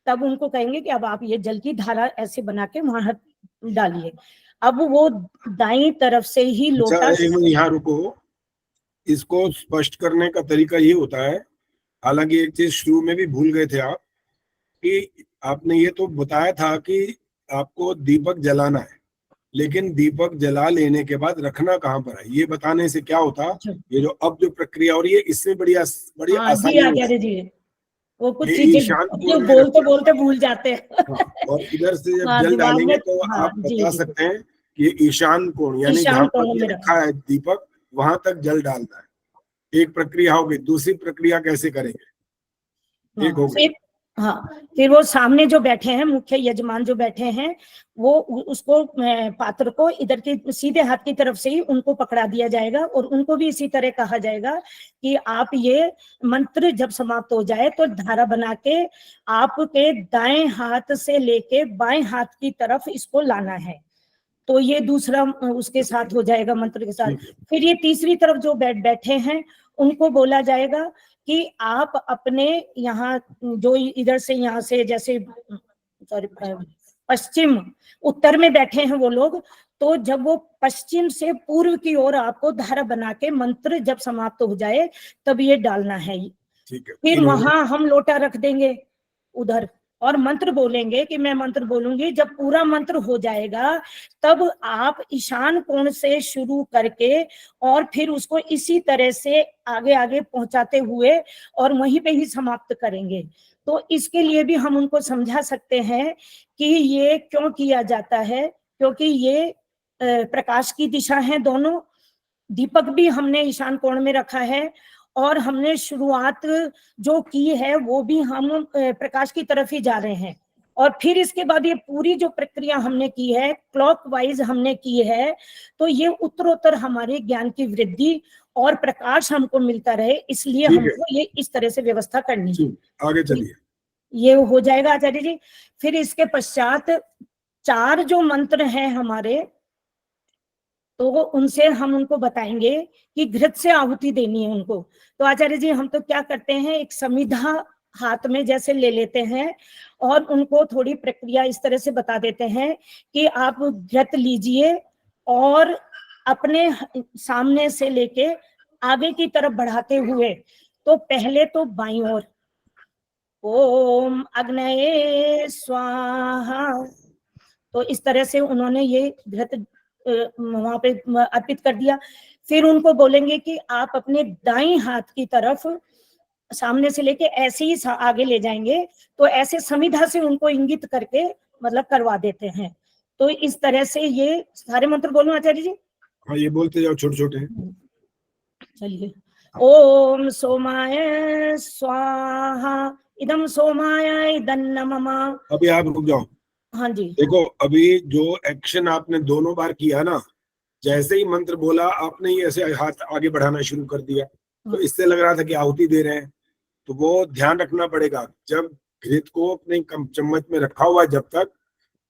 तब उनको कहेंगे कि अब आप ये जल की धारा ऐसे बना के वहां डालिए। अब वो दाईं तरफ से ही लोटा। यहाँ रुको, इसको स्पष्ट करने का तरीका ये होता है, हालांकि एक चीज शुरू में भी भूल गए थे आप, कि आपने ये तो बताया था कि आपको दीपक जलाना है, लेकिन दीपक जला लेने के बाद रखना कहाँ पर है, ये बताने से क्या होता, ये जो अब जो प्रक्रिया हो रही है इसमें बड़ी आसानी है। वो कुछ चीजें बोलते बोलते भूल जाते हैं। और इधर से जब जल डालेंगे तो आप बता सकते हैं कि ये ईशान कोण, यानी जहाँ पर रखा है दीपक वहां तक जल डालना है। एक प्रक्रिया होगी, दूसरी प्रक्रिया कैसे करेंगे? एक हो गई। हाँ, फिर वो सामने जो बैठे हैं मुख्य यजमान जो बैठे हैं वो उसको पात्र को इधर की सीधे हाथ की तरफ से ही उनको पकड़ा दिया जाएगा, और उनको भी इसी तरह कहा जाएगा कि आप ये मंत्र जब समाप्त हो जाए तो धारा बना के आपके दाएं हाथ से लेके बाएं हाथ की तरफ इसको लाना है। तो ये दूसरा उसके साथ हो जाएगा मंत्र के साथ। फिर ये तीसरी तरफ जो बैठे हैं उनको बोला जाएगा कि आप अपने यहाँ जो इधर से यहाँ से जैसे पश्चिम उत्तर में बैठे हैं वो लोग, तो जब वो पश्चिम से पूर्व की ओर आपको धारा बना के मंत्र जब समाप्त हो जाए तब ये डालना है। फिर वहां हम लोटा रख देंगे उधर और मंत्र बोलेंगे कि मैं मंत्र बोलूंगी। जब पूरा मंत्र हो जाएगा तब आप ईशान कोण से शुरू करके और फिर उसको इसी तरह से आगे आगे पहुंचाते हुए और वहीं पे ही समाप्त करेंगे। तो इसके लिए भी हम उनको समझा सकते हैं कि ये क्यों किया जाता है, क्योंकि ये प्रकाश की दिशा है दोनों। दीपक भी हमने ईशान कोण में रखा है और हमने शुरुआत जो की है वो भी हम प्रकाश की तरफ ही जा रहे हैं। और फिर इसके बाद ये पूरी जो प्रक्रिया हमने की है क्लॉकवाइज हमने की है, तो ये उत्तरोत्तर हमारे ज्ञान की वृद्धि और प्रकाश हमको मिलता रहे, इसलिए हमको ये इस तरह से व्यवस्था करनी है। आगे चलिए, ये हो जाएगा आचार्य जी। फिर इसके पश्चात 4 जो मंत्र हैं हमारे, तो उनसे हम उनको बताएंगे कि घृत से आहुति देनी है उनको। तो आचार्य जी हम तो क्या करते हैं, एक समिधा हाथ में जैसे ले लेते हैं और उनको थोड़ी प्रक्रिया इस तरह से बता देते हैं कि आप घृत लीजिए और अपने सामने से लेके आगे की तरफ बढ़ाते हुए, तो पहले तो बाईं ओर ओम अग्नये स्वाहा, तो इस तरह से उन्होंने ये घृत वहां पे अर्पित कर दिया। फिर उनको बोलेंगे कि आप अपने दाईं हाथ की तरफ सामने से लेके ऐसे ही आगे ले जाएंगे, तो ऐसे समिधा से उनको इंगित करके मतलब करवा देते हैं। तो इस तरह से ये सारे मंत्र बोलूं आचार्य जी? हाँ, ये बोलते जाओ, छोटे छोटे। चलिए। ओम सोमाय स्वाहा इदम सोमाय इदन्न मम। अभी आप रुक जाओ। हाँ जी। देखो, अभी जो एक्शन आपने दोनों बार किया ना, जैसे ही मंत्र बोला आपने ही ऐसे हाथ आगे बढ़ाना शुरू कर दिया, तो इससे लग रहा था कि आहुति दे रहे हैं। तो वो ध्यान रखना पड़ेगा, जब घृत को अपने चम्मच में रखा हुआ है, जब तक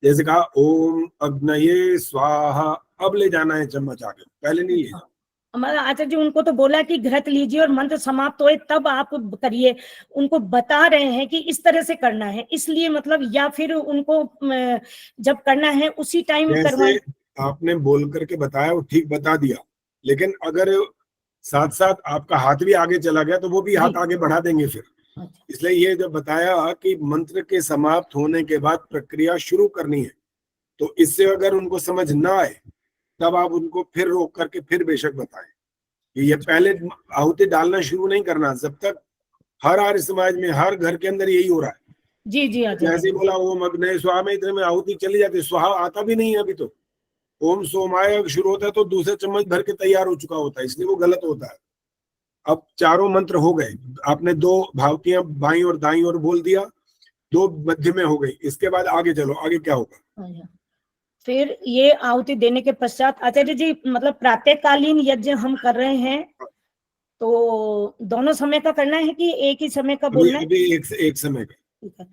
जैसे कहा ओम अग्नये स्वाहा, अब ले जाना है चम्मच आगे, पहले नहीं ले जाना। हमारा आचार्य जी उनको तो बोला कि घृत लीजिए और मंत्र समाप्त होए तब आप करिए। उनको बता रहे हैं कि इस तरह से करना है, इसलिए मतलब, या फिर उनको जब करना है उसी टाइम करवाएं। जैसे आपने बोल करके बताया वो ठीक बता दिया, लेकिन अगर साथ साथ आपका हाथ भी आगे चला गया तो वो भी हाथ आगे बढ़ा देंगे फिर। इसलिए ये जब बताया कि मंत्र के समाप्त होने के बाद प्रक्रिया शुरू करनी है, तो इससे अगर उनको समझ ना आए तब आप उनको फिर रोक करके फिर बेशक बताएं कि ये पहले आहुति डालना शुरू नहीं करना, जब तक हर आर्य समाज में हर घर के अंदर यही हो रहा है। जी जी आचार्य। जैसे बोला ओम अग्नये स्वाहा में इतने में आहुति चली जाती, स्वाहा आता भी नहीं है अभी तो। ओम सोमाय शुरू होता है तो दूसरे चम्मच भर के तैयार हो चुका होता है, इसलिए वो गलत होता है। अब चारों मंत्र हो गए, आपने 2 भावतियां बाईं और दाईं और बोल दिया, 2 मध्य में हो गई। इसके बाद आगे चलो, आगे क्या होगा? फिर ये आहुति देने के पश्चात आचार्य जी मतलब प्रातःकालीन यज्ञ हम कर रहे हैं, तो दोनों समय का करना है कि एक ही समय का बोलना है? अभी एक समय का। ठीक है।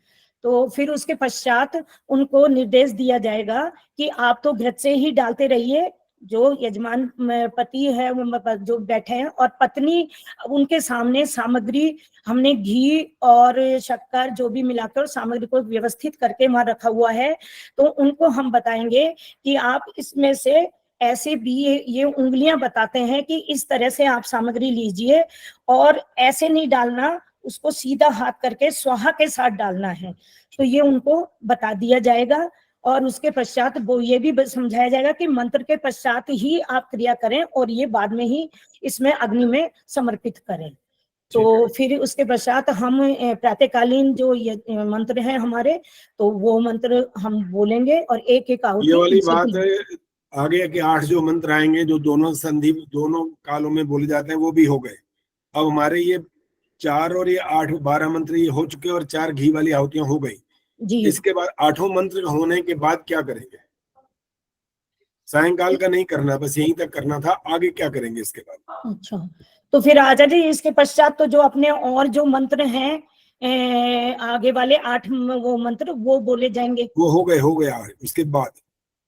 तो फिर उसके पश्चात उनको निर्देश दिया जाएगा कि आप तो घृत से ही डालते रहिए, जो यजमान पति है जो बैठे हैं, और पत्नी उनके सामने सामग्री, हमने घी और शक्कर जो भी मिलाकर सामग्री को व्यवस्थित करके वहां रखा हुआ है, तो उनको हम बताएंगे कि आप इसमें से ऐसे भी ये उंगलियां बताते हैं कि इस तरह से आप सामग्री लीजिए, और ऐसे नहीं डालना, उसको सीधा हाथ करके स्वाहा के साथ डालना है। तो ये उनको बता दिया जाएगा, और उसके पश्चात वो ये भी समझाया जाएगा कि मंत्र के पश्चात ही आप क्रिया करें और ये बाद में ही इसमें अग्नि में समर्पित करें। तो फिर उसके पश्चात हम प्रातःकालीन जो मंत्र हैं हमारे, तो वो मंत्र हम बोलेंगे और एक एक आहुति। ये वाली बात है आगे के 8 जो मंत्र आएंगे जो दोनों संधि दोनों कालों में बोले जाते हैं वो भी हो गए। अब हमारे ये 4 और ये 8 12 मंत्र ये हो चुके और 4 घी वाली आहुतियां हो गई जी। इसके बाद 8 मंत्र होने के बाद क्या करेंगे? सायंकाल का नहीं करना, बस यहीं तक करना था, आगे क्या करेंगे इसके बाद? अच्छा, तो फिर आचार्य जी इसके पश्चात तो जो अपने और जो मंत्र हैं आगे वाले 8 वो मंत्र वो बोले जाएंगे। वो हो गए 8। उसके बाद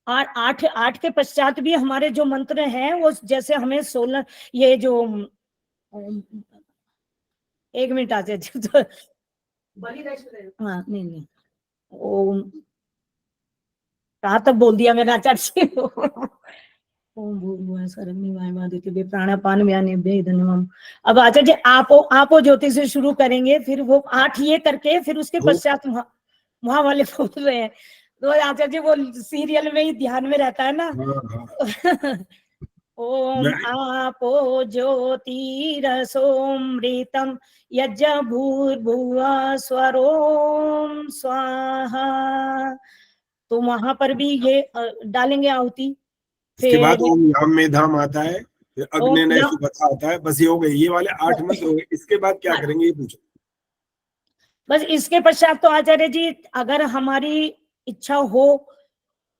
8 के पश्चात भी हमारे जो मंत्र हैं वो जैसे हमें 16 ये जो 1 मिनट आचार्य जी तो हाँ नहीं ओम कहाँ तक बोल दिया मैंने आचार्य जी? ओम भूर्भुवः स्वः प्राणापान व्यानेभ्य धन्यवाद। अब आचार्य जी आपो ज्योति से शुरू करेंगे, फिर वो 8 ये करके फिर उसके पश्चात वहां वाले बोल रहे हैं, तो आचार्य जी वो सीरियल में ही ध्यान में रहता है ना। ओम आपो ज्योतिरसोमृतम यज्ञ भूर्भुवः स्वरोम स्वाहा, तो वहां पर भी ये डालेंगे आहुति। इसके बाद ओम याम में धाम आता है, फिर अग्नि सुपथा आता है। बस ये हो गए, ये वाले 8 मंत्र हो गए। इसके बाद क्या करेंगे ये पूछो? बस इसके पश्चात तो आचार्य जी अगर हमारी इच्छा हो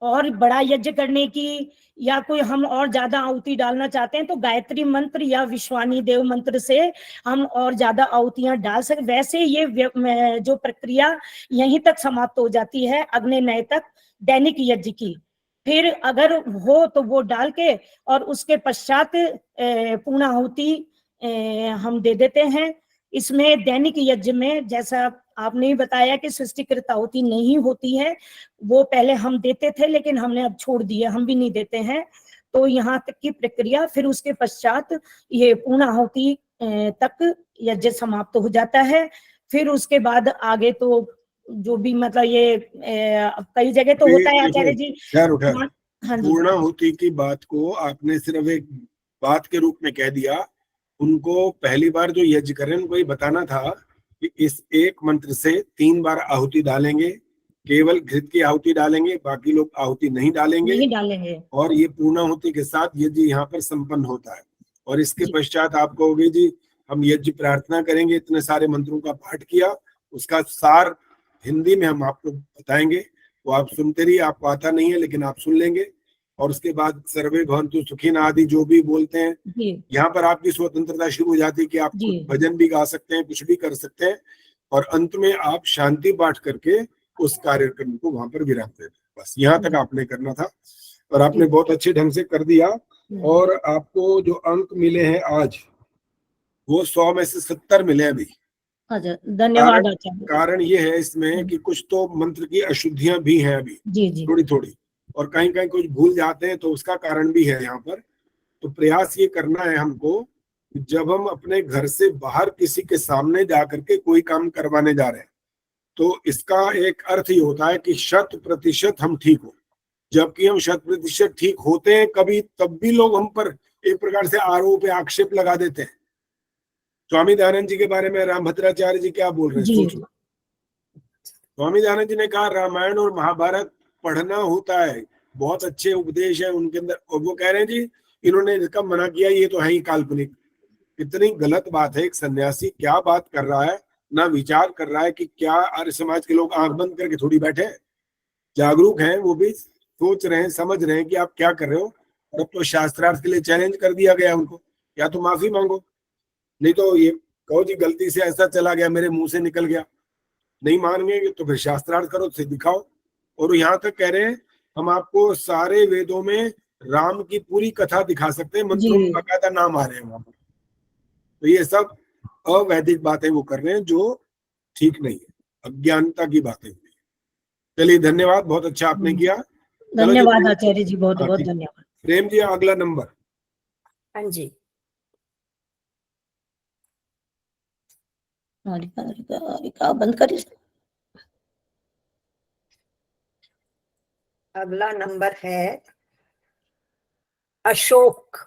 और बड़ा यज्ञ करने की, या कोई हम और ज्यादा आहुति डालना चाहते हैं, तो गायत्री मंत्र या विश्वानी देव मंत्र से हम और ज्यादा आहुतियां डाल सकते। वैसे ये जो प्रक्रिया यहीं तक समाप्त हो जाती है अग्नि नय तक दैनिक यज्ञ की। फिर अगर हो तो वो डाल के और उसके पश्चात पूर्णाहुति हम दे देते हैं। इसमें दैनिक यज्ञ में जैसा आपने ही बताया कि सृष्टिकृत आहुति नहीं होती है, वो पहले हम देते थे लेकिन हमने अब छोड़ दिया, हम भी नहीं देते हैं। तो यहाँ तक की प्रक्रिया, फिर उसके पश्चात ये पूर्णाहुति तक यज्ञ समाप्त हो जाता है। फिर उसके बाद आगे तो जो भी मतलब ये कई जगह तो होता है आचार्य जी। पूर्णाहुति की बात को आपने सिर्फ एक बात के रूप में कह दिया। उनको पहली बार जो यज्ञ कर रहे हैं उनको ये बताना था कि इस एक मंत्र से 3 बार आहुति डालेंगे, केवल घृत की आहुति डालेंगे, बाकी लोग आहुति नहीं डालेंगे, नहीं डालेंगे। और ये पूर्णाहुति के साथ यज्ञ यहाँ पर संपन्न होता है। और इसके जी। पश्चात आप कहोगे जी हम यज्ञ प्रार्थना करेंगे, इतने सारे मंत्रों का पाठ किया, उसका सार हिंदी में हम आपको बताएंगे, वो आप सुनते रहिए, आपको आता नहीं है लेकिन आप सुन लेंगे। और उसके बाद सर्वे भवन्तु सुखिनः आदि जो भी बोलते हैं, जी यहाँ पर आपकी स्वतंत्रता शुरू हो जाती है कि आप जी। भजन भी गा सकते हैं, कुछ भी कर सकते हैं, और अंत में आप शांति पाठ करके उस कार्यक्रम को वहां पर विराम देते हैं। बस यहाँ तक आपने करना था, और आपने बहुत अच्छे ढंग से कर दिया। और आपको जो अंक मिले हैं आज, वो 100 में से 70 मिले हैं अभी। अच्छा, धन्यवाद कारण- आचार्य। कारण ये है इसमें कि कुछ तो मंत्र की अशुद्धियां भी हैं अभी, जी जी थोड़ी थोड़ी, और कहीं कहीं कुछ भूल जाते हैं, तो उसका कारण भी है यहाँ पर। तो प्रयास ये करना है हमको, जब हम अपने घर से बाहर किसी के सामने जाकर के कोई काम करवाने जा रहे हैं, तो इसका एक अर्थ ये होता है कि 100% हम ठीक हो। जबकि हम 100% ठीक होते हैं कभी, तब भी लोग हम पर एक प्रकार से आरोप या आक्षेप लगा देते हैं। स्वामी दयानंद जी के बारे में रामभद्राचार्य जी क्या बोल रहे हैं, जी। सोचो। स्वामी दयानंद जी ने कहा रामायण और महाभारत पढ़ना होता है, बहुत अच्छे उपदेश है उनके अंदर, और वो कह रहे हैं जी इन्होंने इसका मना किया, ये तो है ही काल्पनिक। कितनी गलत बात है। एक सन्यासी क्या बात कर रहा है, ना विचार कर रहा है कि क्या आर्य समाज के लोग आंख बंद करके थोड़ी बैठे हैं, जागरूक हैं, वो भी सोच रहे हैं, समझ रहे हैं कि आप क्या कर रहे हो। और अब तो शास्त्रार्थ के लिए चैलेंज कर दिया गया उनको, या तो माफी मांगो, नहीं तो ये कहो जी गलती से ऐसा चला गया, मेरे मुंह से निकल गया। नहीं मानेंगे तो फिर शास्त्रार्थ करो, से दिखाओ। और यहाँ तक कह रहे हैं हम आपको सारे वेदों में राम की पूरी कथा दिखा सकते हैं, मंत्रों में बकायदा नाम आ रहे हैं वहां पर। तो ये सब अवैदिक बातें वो कर रहे हैं जो ठीक नहीं है, अज्ञानता की बातें। चलिए धन्यवाद, बहुत अच्छा आपने किया। धन्यवाद आचार्य जी, बहुत हाँ, बहुत ठीक। धन्यवाद। प्रेम जी अगला नंबर। हाँ जी, हारिका हारिका हारिका बंद करिए। अगला नंबर है अशोक,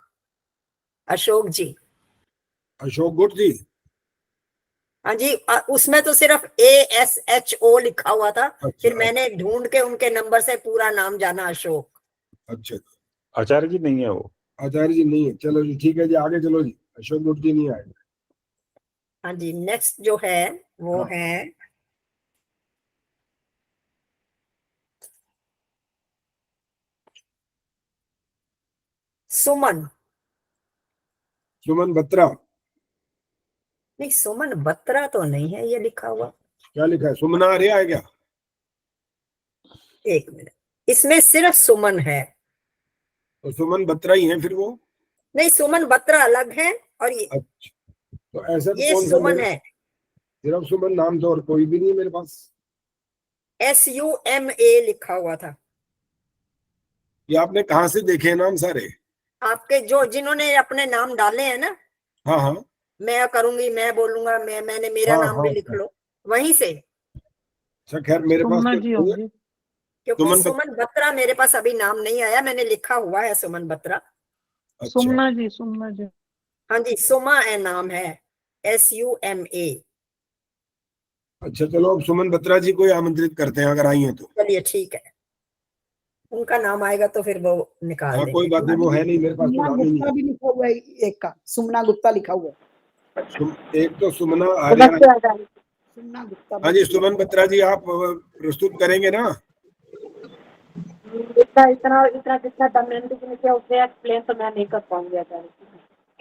अशोक जी। अशोक गुट जी। हाँ जी, उसमें तो सिर्फ ASHO लिखा हुआ था, फिर मैंने ढूंढ के उनके नंबर से पूरा नाम जाना अशोक। अच्छा, आचार्य जी नहीं है वो। आचार्य जी नहीं है, चलो जी ठीक है जी, आगे चलो जी। अशोक गुट जी नहीं आए। हाँ जी, नेक्स्ट जो है वो हाँ। है सुमन। सुमन बत्रा। नहीं, सुमन बत्रा तो नहीं है ये लिखा हुआ। क्या लिखा है, सुमना आर्या है क्या? एक मिनट, इसमें सिर्फ सुमन है। तो सुमन बत्रा ही है फिर वो। नहीं, सुमन बत्रा अलग है, और अच्छा, तो ऐसा तो ये कौन सा सुमन है, सिर्फ सुमन, नाम तो और कोई भी नहीं है मेरे पास। SUMA लिखा हुआ था। ये आपने कहाँ से देखे नाम सारे? आपके जो जिन्होंने अपने नाम डाले हैं ना, हाँ हाँ मैं करूंगी, मैं बोलूंगा, मैंने मेरा हाँ, नाम भी हाँ, लिख हाँ। लो वहीं से, अच्छा खैर मेरे पास तो क्योंकि सुमन सुमन बत्रा मेरे पास अभी नाम नहीं आया, मैंने लिखा हुआ है सुमन बत्रा। अच्छा, सुमना जी, सुमना जी। हाँ जी, सुमा है नाम है, SUMA। अच्छा चलो अब सुमन बत्रा जी को ही आमंत्रित करते हैं अगर आई हैं तो। चलिए ठीक है, उनका नाम आएगा तो फिर वो निकाल हाँ देंगे। कोई बात नहीं, वो है नहीं मेरे पास तो सुमना नाम ही गुप्ता नहीं भी लिखा हुआ है, एक का सुमना गुप्ता लिखा हुआ है। एक तो सुमना आर्या। सुमना गुप्ता। हाँ जी, सुमन बत्रा जी आप प्रस्तुत करेंगे ना? इतना जितना दमयंती जी ने किया उसे एक्सप्लेन तो मैं नहीं कर पाऊंगी आचार्य।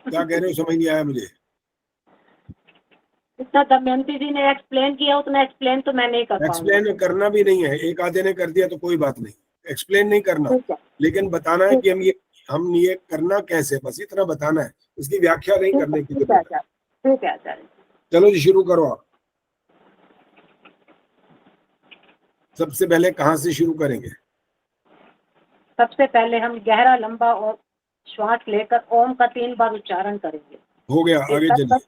क्या कह रहे हो, समझ नहीं आया मुझे। जितना दमयंती जी ने एक्सप्लेन किया उतना एक्सप्लेन तो मैं नहीं कर पाऊंगी। एक्सप्लेन करना भी नहीं है, एक आधे ने कर दिया तो कोई बात नहीं, एक्सप्लेन नहीं करना, ठीक है, लेकिन बताना है कि हम ये करना कैसे, बस इतना बताना है, उसकी व्याख्या नहीं करने की ठीक है जरूरत है। आचार्य, ठीक है आचार्य। चलो जी शुरू करो आप। सबसे पहले कहाँ से शुरू करेंगे? सबसे पहले हम गहरा लंबा और श्वास लेकर ओम का 3 बार उच्चारण करेंगे। हो गया, आगे चलिए।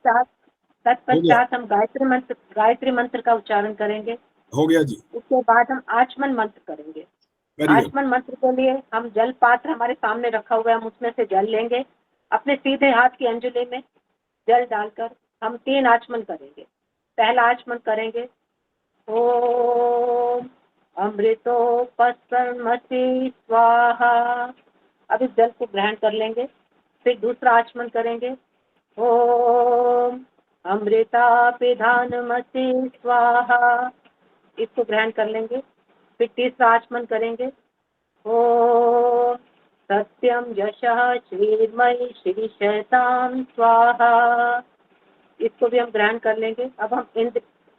तत्पश्चात हम गायत्री मंत्र का उच्चारण करेंगे। हो गया जी। उसके बाद हम आचमन मंत्र करेंगे। करिए। आचमन मंत्र के लिए हम जल पात्र हमारे सामने रखा हुआ है, हम उसमें से जल लेंगे अपने सीधे हाथ की अंजलि में जल डालकर हम 3 आचमन करेंगे। पहला आचमन करेंगे ओम अमृतोपस्सर्मसि स्वाहा। अब इस जल को ग्रहण कर लेंगे। फिर दूसरा आचमन करेंगे ओम अमृतापिधानमसि स्वाहा, इसको ग्रहण कर लेंगे। फिर तीसरा आचमन करेंगे ओम सत्यम यशः श्रीमयी श्री शैताम स्वाहा, इसको भी हम ग्रहण कर लेंगे। अब हम इन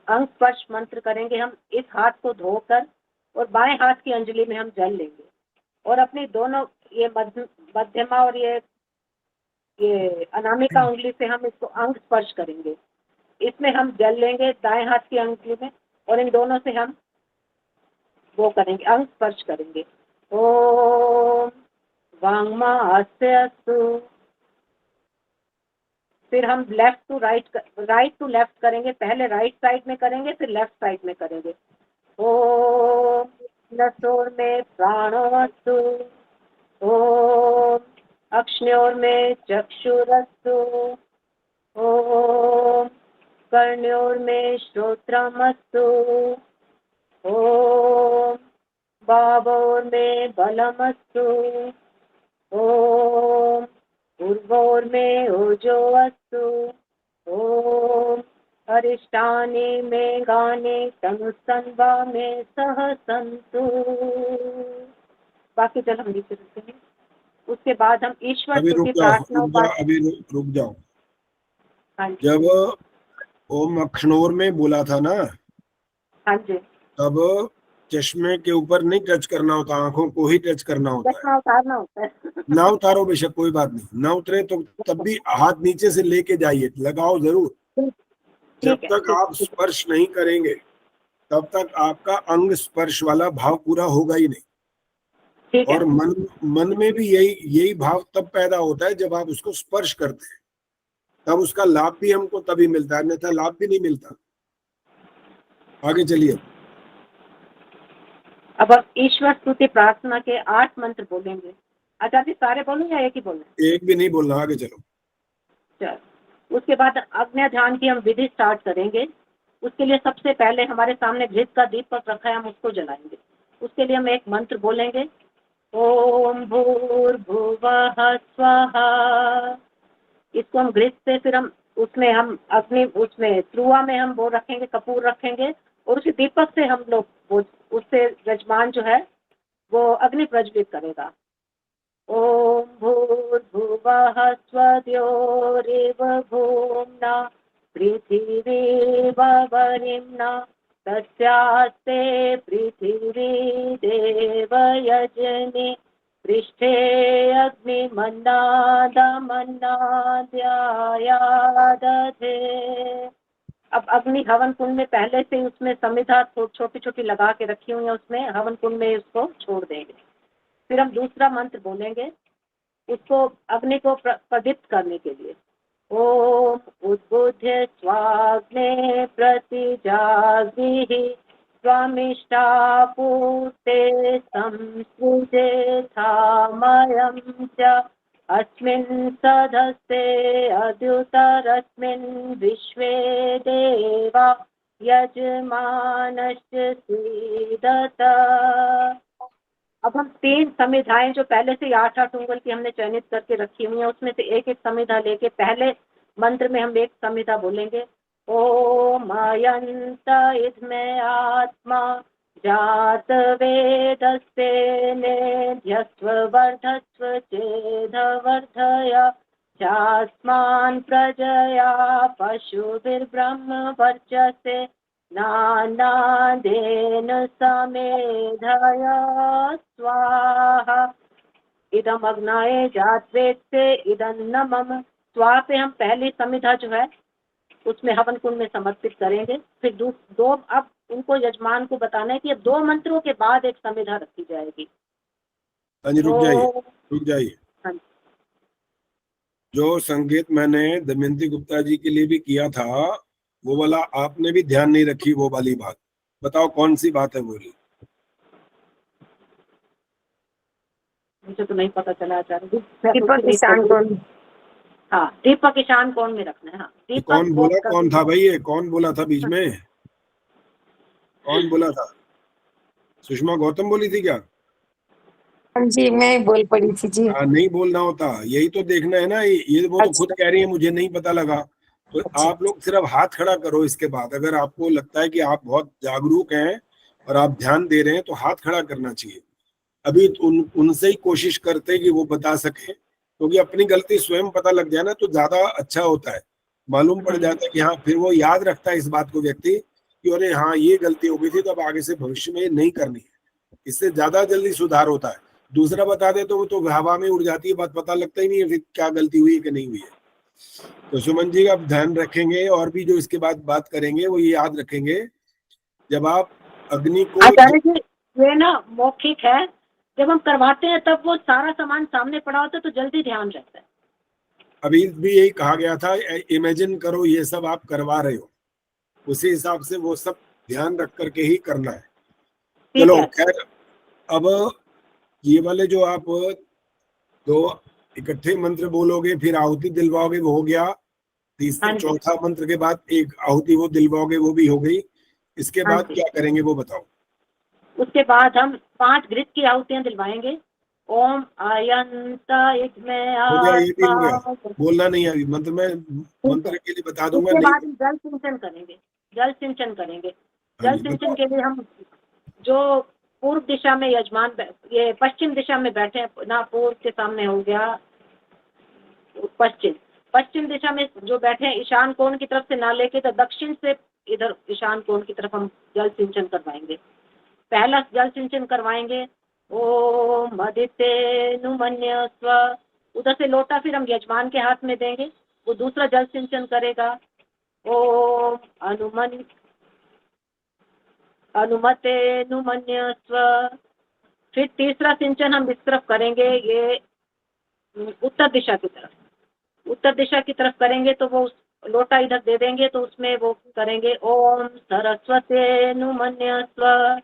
अंग स्पर्श मंत्र करेंगे। हम इस हाथ को धोकर और बाएं हाथ की अंजलि में हम जल लेंगे और अपनी दोनों ये मध्यमा और ये अनामिका उंगली से हम इसको अंग स्पर्श करेंगे। इसमें हम जल लेंगे दाएं हाथ की अंगुली में और इन दोनों से हम वो करेंगे, अंग स्पर्श करेंगे। ओम वांगमास्य अस्तु। फिर हम लेफ्ट टू लेफ्ट करेंगे। पहले राइट साइड में करेंगे, फिर लेफ्ट साइड में करेंगे। ओम नसोर में प्राणोस्तु, ओम अक्ष्ण्योर में चक्षुरस्तु, ओम कर्ण्योर में श्रोत्रमस्तु, ओम बाबोर में बलमस्तु, ओम पूर्वोर में ओजो अस्तु, ओम अरिष्टानि में गाने तनुसन्वा में सह संतु। बाकी जल हम नीचे रखते हैं। उसके बाद हम ईश्वर अभी स्तुति प्रार्थना रुक जाओ। हाँ जी, जब ओम अक्षणोर में बोला था ना, हाँ जी, तब चश्मे के ऊपर नहीं टच करना होता, आंखों को ही टच करना होता है। चश्मा उतारना होता है। ना उतारो बेशक, कोई बात नहीं, ना उतरे तो तब भी हाथ नीचे से लेके जाइए, लगाओ जरूर। जब ठीक है, तक आप स्पर्श नहीं करेंगे तब तक आपका अंग स्पर्श वाला भाव पूरा होगा ही नहीं। ठीक है, और मन में भी यही भाव तब पैदा होता है जब आप उसको स्पर्श करते हैं, तब उसका लाभ भी हमको तभी मिलता है, अन्यथा लाभ भी नहीं मिलता। आगे चलिए। अब हम ईश्वर स्तुति प्रार्थना के 8 मंत्र बोलेंगे। आचार्य सारे बोलूं या एक ही बोलूं? एक भी नहीं बोलना, आगे चलो। चलो, उसके बाद अग्नि ध्यान की हम विधि स्टार्ट करेंगे। उसके लिए सबसे पहले हमारे सामने घृत का दीपक रखा है, हम उसको जलाएंगे। उसके लिए हम एक मंत्र बोलेंगे ओम भूर्भुवः स्वाहा। इसको हम घृत से, फिर हम उसमें हम अग्नि, उसमें त्रुआ में हम वो रखेंगे, कपूर रखेंगे और उसी दीपक से हम लोग वो उससे यजमान जो है वो अग्नि प्रज्वलित करेगा। ओम भूर्भुवः स्वद्योरिव भूम्ना पृथिवीव वरिम्ना तस्यास्ते पृथिवी देवयजनि पृष्ठे अग्निमन्नादमन्नाद्यायादधे। अब अग्नि हवन कुंड में पहले से उसमें समिधा छोटी छोटी लगा के रखी हुई है, उसमें हवन कुंड में उसको छोड़ देंगे। फिर हम दूसरा मंत्र बोलेंगे उसको अग्नि को प्रदीप्त करने के लिए। ओम उद्बुद्ध स्वाग्ने प्रतिजागृहि स्वामिष्टापूते संसृजेथामयं च अस्मिन् सदस्ते अद्युतरस्मिन् विश्वे देवा यजमानश्च सीदत। अब हम 3 समिधाएं जो पहले से 8-8 उंगल की हमने चयनित करके रखी हुई है, उसमें से एक एक समिधा लेके पहले मंत्र में हम एक समिधा बोलेंगे। ओम अयंत इदमे आत्मा जात वेदस्ते नेध्यस्व वर्धस्व चेदवर्धय चास्मान् प्रजया पशुभिर्ब्रह्म वर्चसे नानादेन समेधय स्वाहा। इदम अग्नाय जातवेत्ते इदं न मम। स्वा पे हम पहली समिधा जो है उसमें हवन कुंड में समर्पित करेंगे। फिर दो अब उनको यजमान को बताना है कि अब 2 मंत्रों के बाद एक समिधा रखी जाएगी। रुक जाइए। हाँ। जो संकेत मैंने दमयंती गुप्ता जी के लिए भी किया था, वो वाला आपने भी ध्यान नहीं रखी, वो वाली बात बताओ कौन सी बात है बोली? मुझे तो नहीं पता चला आचार्य। हाँ, दीपक ईशान कोण में रखना है। हाँ, ये दीपक कौन बोला, और कौन था भाई, ये कौन बोला था बीच में, कौन बोला था? सुषमा गौतम बोली थी क्या? हाँ जी, मैं बोल पड़ी थी जी। हाँ, नहीं बोलना होता, यही तो देखना है ना। ये वो तो खुद अच्छा। कह रही है मुझे नहीं पता लगा। तो अच्छा। आप लोग सिर्फ हाथ खड़ा करो। इसके बाद अगर आपको लगता है कि आप बहुत जागरूक हैं और आप ध्यान दे रहे हैं तो हाथ खड़ा करना चाहिए। अभी उनसे ही कोशिश करते कि वो बता सके, क्योंकि अपनी गलती स्वयं पता लग जाए ना तो ज्यादा अच्छा होता है। मालूम पड़ जाता है कि हाँ, फिर वो याद रखता है इस बात को व्यक्ति कि अरे हाँ ये गलती हो गई थी, तो अब आगे से भविष्य में नहीं करनी है। इससे ज्यादा जल्दी सुधार होता है। दूसरा बता दे तो वो तो हवा में उड़ जाती है बात, पता लगता ही नहीं है फिर क्या गलती हुई है कि नहीं हुई है। तो सुमन जी आप ध्यान रखेंगे, और भी जो इसके बाद बात करेंगे वो ये याद रखेंगे, जब आप अग्नि को आचार्य जी ये ना मौखिक है, जब हम करवाते हैं तब वो सारा सामान सामने पड़ा होता है तो जल्दी ध्यान रहता है। अभी भी यही कहा गया था, इमेजिन करो ये सब आप करवा रहे हो, उसी हिसाब से वो सब ध्यान रख करके ही करना है। ठीक चलो है। खैर, अब ये वाले जो आप दो इकट्ठे मंत्र बोलोगे फिर आहुति दिलवाओगे वो हो गया। तीसरा हाँ जी। चौथा मंत्र के बाद एक आहुति वो दिलवाओगे वो भी हो गई। इसके हाँ बाद जी। क्या करेंगे वो बताओ। उसके बाद हम 5 घृत की आहुतियां दिलवाएंगे। ओम अयंत में हो गया, ये भी हो गया। आत्मा। बोलना नहीं है अभी मंत्र में, मंत्र के लिए बता दूंगा उसके नहीं। बाद हम जल सिंचन करेंगे। जल सिंचन करेंगे। हाँ जल जी सिंचन बताओ। के लिए हम जो पूर्व दिशा में यजमान ये पश्चिम दिशा में बैठे हैं ना, पूर्व के सामने हो गया पश्चिम, पश्चिम दिशा में जो बैठे हैं ईशान कोण की तरफ से ना लेके तो दक्षिण से इधर ईशान कोण की तरफ हम जल सिंचन करवाएंगे। पहला जल सिंचन करवाएंगे ओम अदितेनुमन्य स्व, उधर से लोटा फिर हम यजमान के हाथ में देंगे, वो दूसरा जल सिंचन करेगा। ओम अनुमतेनुमन्य स्व, फिर तीसरा सिंचन हम इस तरफ करेंगे, ये उत्तर दिशा की तरफ, उत्तर दिशा की तरफ करेंगे तो वो लोटा इधर दे देंगे तो उसमें वो करेंगे ओम सरस्वतेनुमन्य स्व।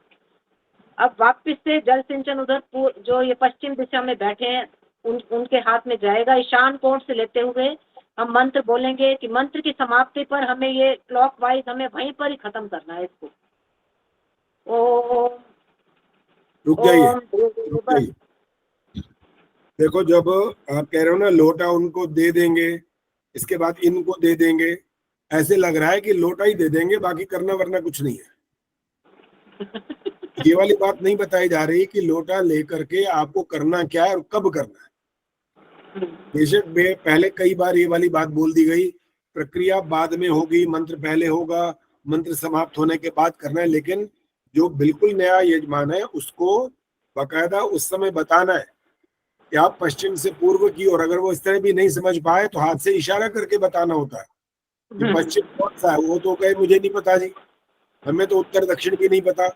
अब वापस से जल सिंचन उधर जो ये पश्चिम दिशा में बैठे हैं उनके हाथ में जाएगा। ईशान कोण से लेते हुए हम मंत्र बोलेंगे कि मंत्र की समाप्ति पर हमें ये क्लॉकवाइज हमें वहीं पर ही खत्म करना है इसको। ओम रुक जाइए, ओम रुक जाइए। देखो जब आप कह रहे हो ना लोटा उनको दे देंगे, इसके बाद इनको दे देंगे, ऐसे लग रहा है कि लोटा ही दे देंगे बाकी करना वरना कुछ नहीं है। ये वाली बात नहीं बताई जा रही कि लोटा लेकर के आपको करना क्या है और कब करना है। बेशक पहले कई बार ये वाली बात बोल दी गई, प्रक्रिया बाद में होगी, मंत्र पहले होगा, मंत्र समाप्त होने के बाद करना है, लेकिन जो बिल्कुल नया यजमान है उसको बाकायदा उस समय बताना है कि आप पश्चिम से पूर्व की ओर, अगर वो इस तरह भी नहीं समझ पाए तो हाथ से इशारा करके बताना होता है कि पश्चिम कौन सा है। वो तो कहे मुझे नहीं पता जी, हमें तो उत्तर दक्षिण भी नहीं पता।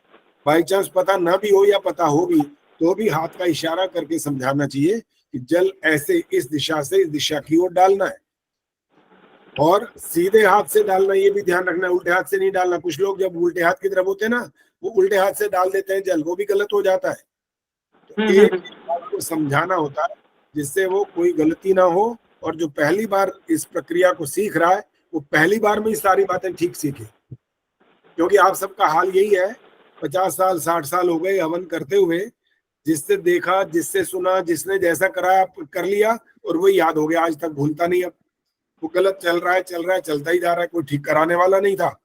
बाई चांस पता ना भी हो या पता हो भी तो भी हाथ का इशारा करके समझाना चाहिए कि जल ऐसे इस दिशा से इस दिशा की ओर डालना है, और सीधे हाथ से डालना, ये भी ध्यान रखना है, उल्टे हाथ से नहीं डालना। कुछ लोग जब उल्टे हाथ की तरफ होते हैं ना वो उल्टे हाथ से डाल देते हैं जल, वो भी गलत हो जाता है। तो एक बात को समझाना होता है जिससे वो कोई गलती ना हो, और जो पहली बार इस प्रक्रिया को सीख रहा है वो पहली बार में ही सारी बातें ठीक सीखे। क्योंकि आप सबका हाल यही है, 50 साल 60 साल हो गए हवन करते हुए, जिससे देखा जिससे सुना जिसने जैसा करा कर लिया और वो याद हो गया, आज तक भूलता नहीं। अब वो गलत चल रहा है चलता ही जा रहा है, कोई ठीक कराने वाला नहीं था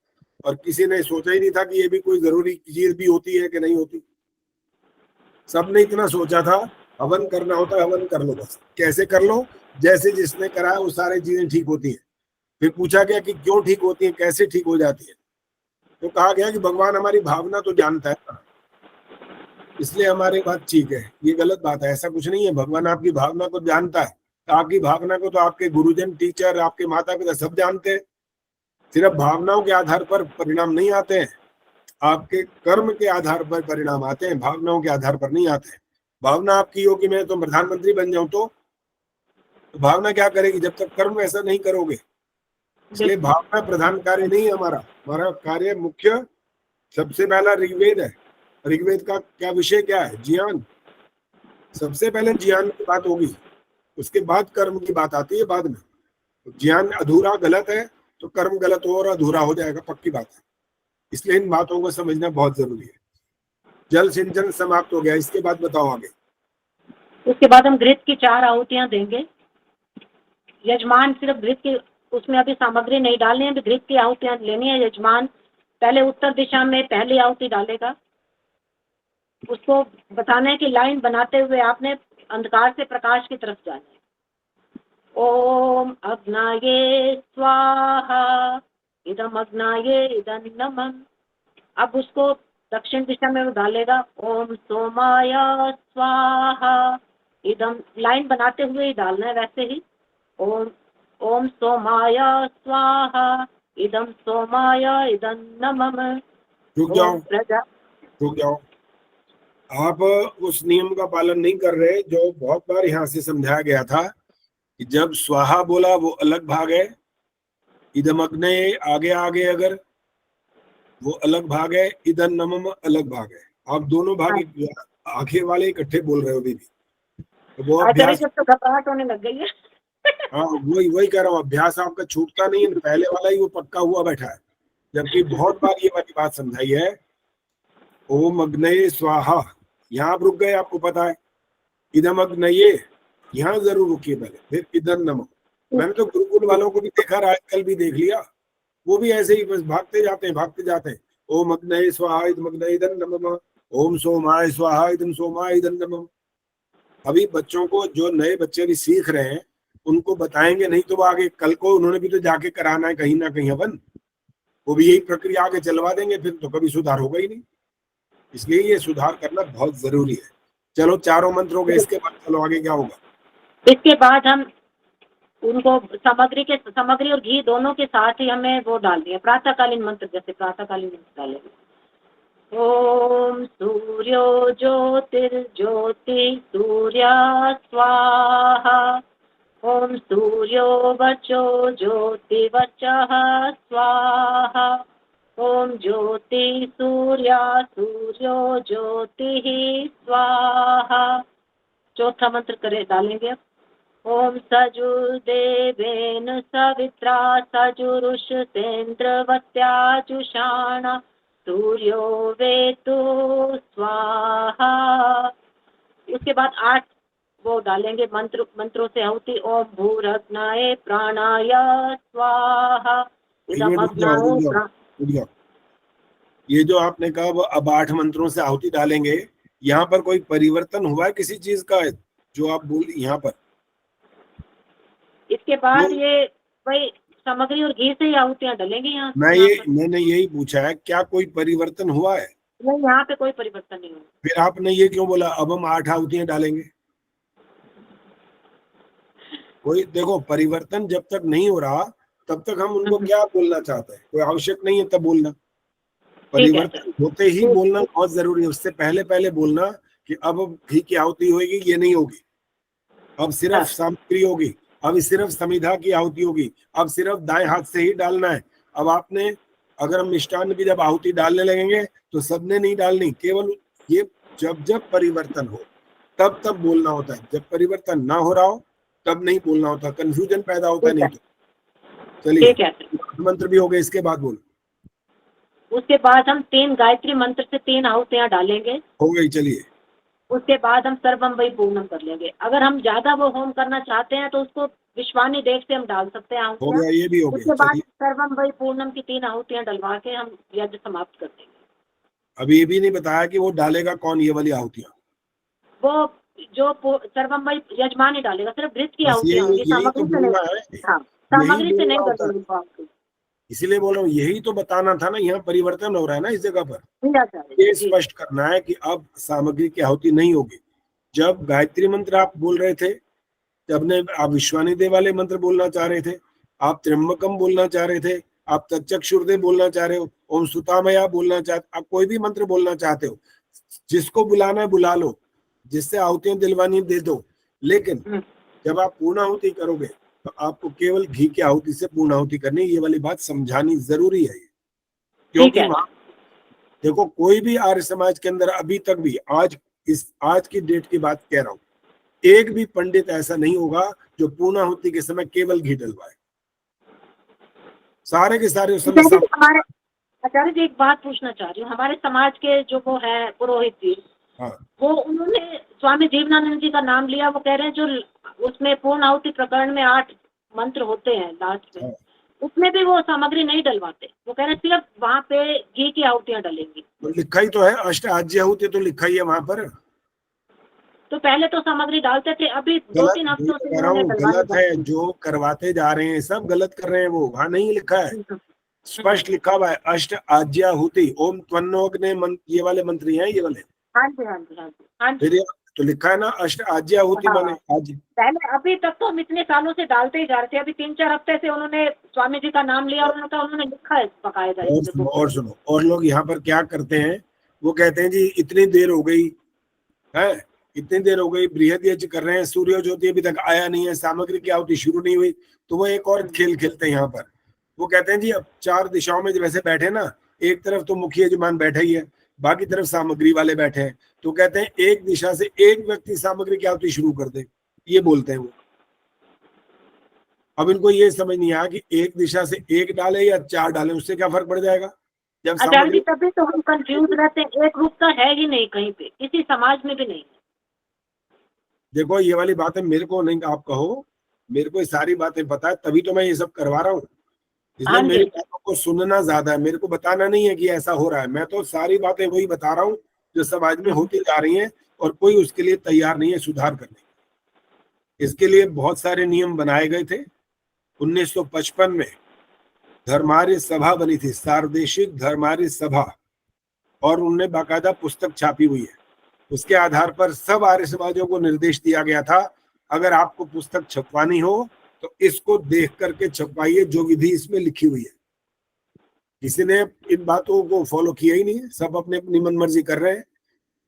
और किसी ने सोचा ही नहीं था कि ये भी कोई जरूरी चीज भी होती है कि नहीं होती। सबने इतना सोचा था हवन करना होता है, हवन कर लो, बस कैसे कर लो, जैसे जिसने करा है वो सारी चीजें ठीक होती हैं। फिर पूछा गया कि क्यों ठीक होती है, कैसे ठीक हो जाती है, तो कहा गया कि भगवान हमारी भावना तो जानता है इसलिए हमारी बात ठीक है। ये गलत बात है, ऐसा कुछ नहीं है। भगवान आपकी भावना को जानता है, तो आपकी भावना को तो आपके गुरुजन टीचर आपके माता पिता सब जानते हैं। सिर्फ भावनाओं के आधार पर परिणाम नहीं आते हैं, आपके कर्म के आधार पर परिणाम आते हैं, भावनाओं के आधार पर नहीं आते हैं। भावना आपकी हो कि मैं तो प्रधानमंत्री बन जाऊं तो भावना क्या करेगी जब तक कर्म ऐसा नहीं करोगे। इसलिए भावना प्रधान कार्य नहीं है हमारा। हमारा कार्य मुख्य सबसे पहला ऋग्वेद है। ऋग्वेद का क्या विषय क्या है, ज्ञान। सबसे पहले ज्ञान की बात होगी, उसके बाद कर्म की बात आती है बाद में। ज्ञान अधूरा गलत है तो कर्म गलत हो और अधूरा हो जाएगा, पक्की बात है। इसलिए इन बातों को समझना बहुत जरूरी है। जल सिंचन समाप्त हो गया, इसके बाद बताओ आगे। उसके बाद हम घृत की 4 आहुतियां देंगे। यजमान सिर्फ घृत की, उसमें अभी सामग्री नहीं डालनी है, अभी घृत की आहुतियां लेनी है। यजमान पहले उत्तर दिशा में पहली आहुति डालेगा। उसको बताना है कि लाइन बनाते हुए आपने अंधकार से प्रकाश की तरफ जाना है। ओम अग्नाये स्वाहा इदम अग्नाये इदं नमः। अब उसको दक्षिण दिशा में वो डालेगा। ओम सोमाय स्वाहा इदम, लाइन बनाते हुए ही डालना है वैसे ही। ओम सोमाय स्वाहा इदम सोमाय इदं नमः। रुक जाओ, आप उस नियम का पालन नहीं कर रहे जो बहुत बार यहाँ से समझाया गया था कि जब स्वाहा बोला वो अलग भाग है, इदम अग्ने आगे आगे अगर वो अलग भाग है, इदं नमः अलग भाग है। आप दोनों भाग आगे वाले इकट्ठे बोल रहे हो दीदी, तो वो अभ्यास तो घबराहट होने लग गई है। हाँ वही कह रहा हूँ, अभ्यास आपका छूटता नहीं है, पहले वाला ही वो पक्का हुआ बैठा है। जबकि बहुत बार ये वाली बात समझाई है, ओम अग्नये स्वाहा, यहाँ आप रुक गए, आपको पता है। इदम अग्नये, यहाँ जरूर रुकिए पहले, फिर इदं नमः। मैंने तो गुरुकुल वालों को भी देखा, आजकल भी देख लिया, वो भी ऐसे ही बस भागते जाते हैं। ओम अग्नये स्वाहा इदम अग्नये इदं नमः, ओम सोमाय स्वाहा इदं सोमाय इदं नमः। अभी बच्चों को, जो नए बच्चे भी सीख रहे हैं, उनको बताएंगे नहीं तो वो आगे कल को उन्होंने भी तो जाके कराना है कहीं ना कहीं हवन, वो भी यही प्रक्रिया आगे चलवा देंगे, फिर तो कभी सुधार होगा ही नहीं। इसलिए ये सुधार करना बहुत जरूरी है। चलो 4 मंत्र हो गए, इसके बाद चलो आगे क्या होगा। इसके बाद हम उनको सामग्री और घी दोनों के साथ ही हमें वो डाल दिया, प्रातःकालीन मंत्र, जैसे प्रातःकालीन मंत्र डालेंगे। ओम सूर्यो ज्योतिर्ज्योति सूर्या स्वाहा। ओम सूर्यो वचो ज्योतिवचः स्वाहा। ओम ज्योति सूर्या सूर्यो ज्योतिः स्वाहा। चौथा मंत्र डालेंगे। ओम सजुर्देवेन सवित्रा सजुरुषसेन्द्रवत्याजुषाण सूर्यो वेतु स्वाहा। उसके बाद 8 वो डालेंगे मंत्रों से आहुति। ओम भूरग्नाय प्राणाय स्वाहा इदम अग्नाय। ये जो आपने कहा वो अब 8 मंत्रों से आहुति डालेंगे, यहाँ पर कोई परिवर्तन हुआ है किसी चीज का जो आप बोल यहाँ पर? इसके बाद ये वही सामग्री और घी से ही आहुतियां डलेंगी यहाँ। मैंने यही पूछा है, क्या कोई परिवर्तन हुआ है? नहीं, यहाँ पे कोई परिवर्तन नहीं हुआ। फिर आपने ये क्यों बोला अब हम 8 आहुतियां डालेंगे? कोई देखो, परिवर्तन जब तक नहीं हो रहा तब तक हम उनको क्या बोलना चाहते हैं, कोई आवश्यक नहीं है तब बोलना। परिवर्तन होते ही बोलना बहुत जरूरी है। उससे पहले बोलना कि अब घी की आहुति होगी, ये नहीं होगी, अब सिर्फ सामग्री होगी, अब सिर्फ समिधा की आहुति होगी, अब सिर्फ दाएं हाथ से ही डालना है। अब आपने, अगर हम मिष्टान्न की जब आहुति डालने लगेंगे तो सबने नहीं डालनी, केवल ये जब परिवर्तन हो तब बोलना होता है। जब परिवर्तन ना हो रहा हो तब नहीं बोलना होता, कंफ्यूजन पैदा होता है नहीं तो। चलिए मंत्र भी हो गए, इसके बाद बोलो। उसके बाद हम 3 गायत्री मंत्र से 3 आहुतियां डालेंगे। हो गई, चलिए। उसके बाद हम सर्वम वही पूर्णम कर लेंगे। अगर हम ज्यादा वो होम करना चाहते हैं तो उसको विश्वानी देव से हम डाल सकते हैं आहुतियां। हो गया, ये भी हो गया। उसके बाद सर्वम वही पूर्णम की 3 आहुतियां डलवा के हम यज्ञ समाप्त कर देंगे। अभी ये भी नहीं बताया कि वो डालेगा कौन ये वाली आहुतियां। वो जो सर्वम वही यजमान ही डालेगा, सिर्फ घृत की आहुतियां होंगी, सामग्री से नहीं। हाँ, सामग्री से नहीं करते। इसीलिए बोल रहा हूँ, यही तो बताना था ना, यहाँ परिवर्तन हो रहा है ना इस जगह पर। ये स्पष्ट करना है कि अब सामग्री की आहुति नहीं होगी। जब गायत्री मंत्र आप बोल रहे थे, जब आप विश्वानी देव वाले मंत्र बोलना चाह रहे थे, आप त्र्यंबकम बोलना चाह रहे थे, आप तच्चक्षुर्देव बोलना चाह रहे हो, ओम सुतामया बोलना चाहते, आप कोई भी मंत्र बोलना चाहते हो, जिसको बुलाना है बुला लो, जिससे आहुतियां दिलवानी दे दो। लेकिन जब आप पूर्ण आहुति करोगे तो आपको केवल घी की आहुति से पूर्ण आहुति करनी, ये वाली बात समझानी जरूरी है। क्योंकि देखो, कोई भी आर्य समाज के अंदर अभी तक भी, आज की डेट की बात कह रहा हूँ, एक भी पंडित ऐसा नहीं होगा जो पूर्ण आहुति के समय केवल घी डलवाए। सारे के सारे उस समय आचार्य जी, हमारे आचार्य जी एक बात पूछना चाह रही हूँ, हमारे समाज के जो वो है पुरोहित जी, हाँ वो उन्होंने स्वामी जीवनानंद जी का नाम लिया, वो कह रहे हैं जो उसमें पूर्ण आहुति प्रकरण में 8 मंत्र होते हैं लास्ट में, हाँ। उसमें भी वो सामग्री नहीं डलवाते, वो कह रहे हैं सिर्फ वहाँ पे घी की आहुतियाँ डलेंगी। तो लिखा ही तो है, अष्ट आज्याहुति तो लिखा ही है वहां पर। तो पहले तो सामग्री डालते थे, अभी 2-3 गलत हफ्तों से कह रहा उन्होंने हूँ, डलवानी गलत है, बंद जो करवाते जा रहे हैं सब गलत कर रहे हैं, वो वहां नहीं लिखा है, की। स्पष्ट लिखा हुआ है अष्ट आज्याहुति, ओम त्वन्नोग्ने ये वाले मंत्र हैं, ये वाले। हाँ जी, हाँ जी, हाँ जी, हाँ जी। फिर ये तो लिखा है ना अष्ट आज्याहुति, हाँ। माने आज। पहले अभी तक तो हम इतने सालों से डालते ही जा रहे थे, अभी 3-4 हफ्ते से उन्होंने स्वामी जी का नाम लिया, उन्होंने कहा उन्होंने लिखा है बकायदा और इसमें सुनो बुक और में। सुनो, और लोग यहाँ पर क्या करते हैं, वो कहते हैं जी इतनी देर हो गई है, इतनी देर हो गई, बृहद यज्ञ कर रहे हैं, सूर्य ज्योति अभी तक आया नहीं है, सामग्री की आहुति शुरू नहीं हुई, तो वो एक और खेल खेलते हैं यहाँ पर। वो कहते हैं जी अब 4 दिशाओं में जब ऐसे बैठे ना, एक तरफ तो मुख्य यजमान बैठा ही है, बाकी तरफ सामग्री वाले बैठे हैं, तो कहते हैं एक दिशा से एक व्यक्ति सामग्री की आहुति शुरू कर दे, ये बोलते हैं वो। अब इनको ये समझ नहीं आया कि एक दिशा से एक डाले या 4 डाले, उससे क्या फर्क पड़ जाएगा जब आचार्य सामग्री। जी तभी तो हम कंफ्यूज रहते हैं, एक रूपता है ही नहीं कहीं पे, किसी समाज में भी नहीं। देखो ये वाली बातें मेरे को नहीं, आप कहो, मेरे को ये सारी बातें पता है, तभी तो मैं ये सब करवा रहा हूँ, इसलिए हाँ जी। मेरी बातों को सुनना ज्यादा है, मेरे को बताना नहीं है कि ऐसा हो रहा है, मैं तो सारी बातें वही बता रहा हूँ जो समाज में होती जा रही हैं, और कोई उसके लिए तैयार नहीं है सुधार करने। इसके लिए बहुत सारे नियम बनाए गए थे। 1955 में धर्मार्य सभा बनी थी, सार्वदेशिक धर्मार्य सभा, और उनने बाकायदा पुस्तक छापी हुई है, उसके आधार पर सब आर्य समाजों को निर्देश दिया गया था, अगर आपको पुस्तक छपवानी हो तो इसको देख करके छपवाइए, जो विधि इसमें लिखी हुई है। किसी ने इन बातों को फॉलो किया ही नहीं है, सब अपने अपनी मन मर्जी कर रहे हैं।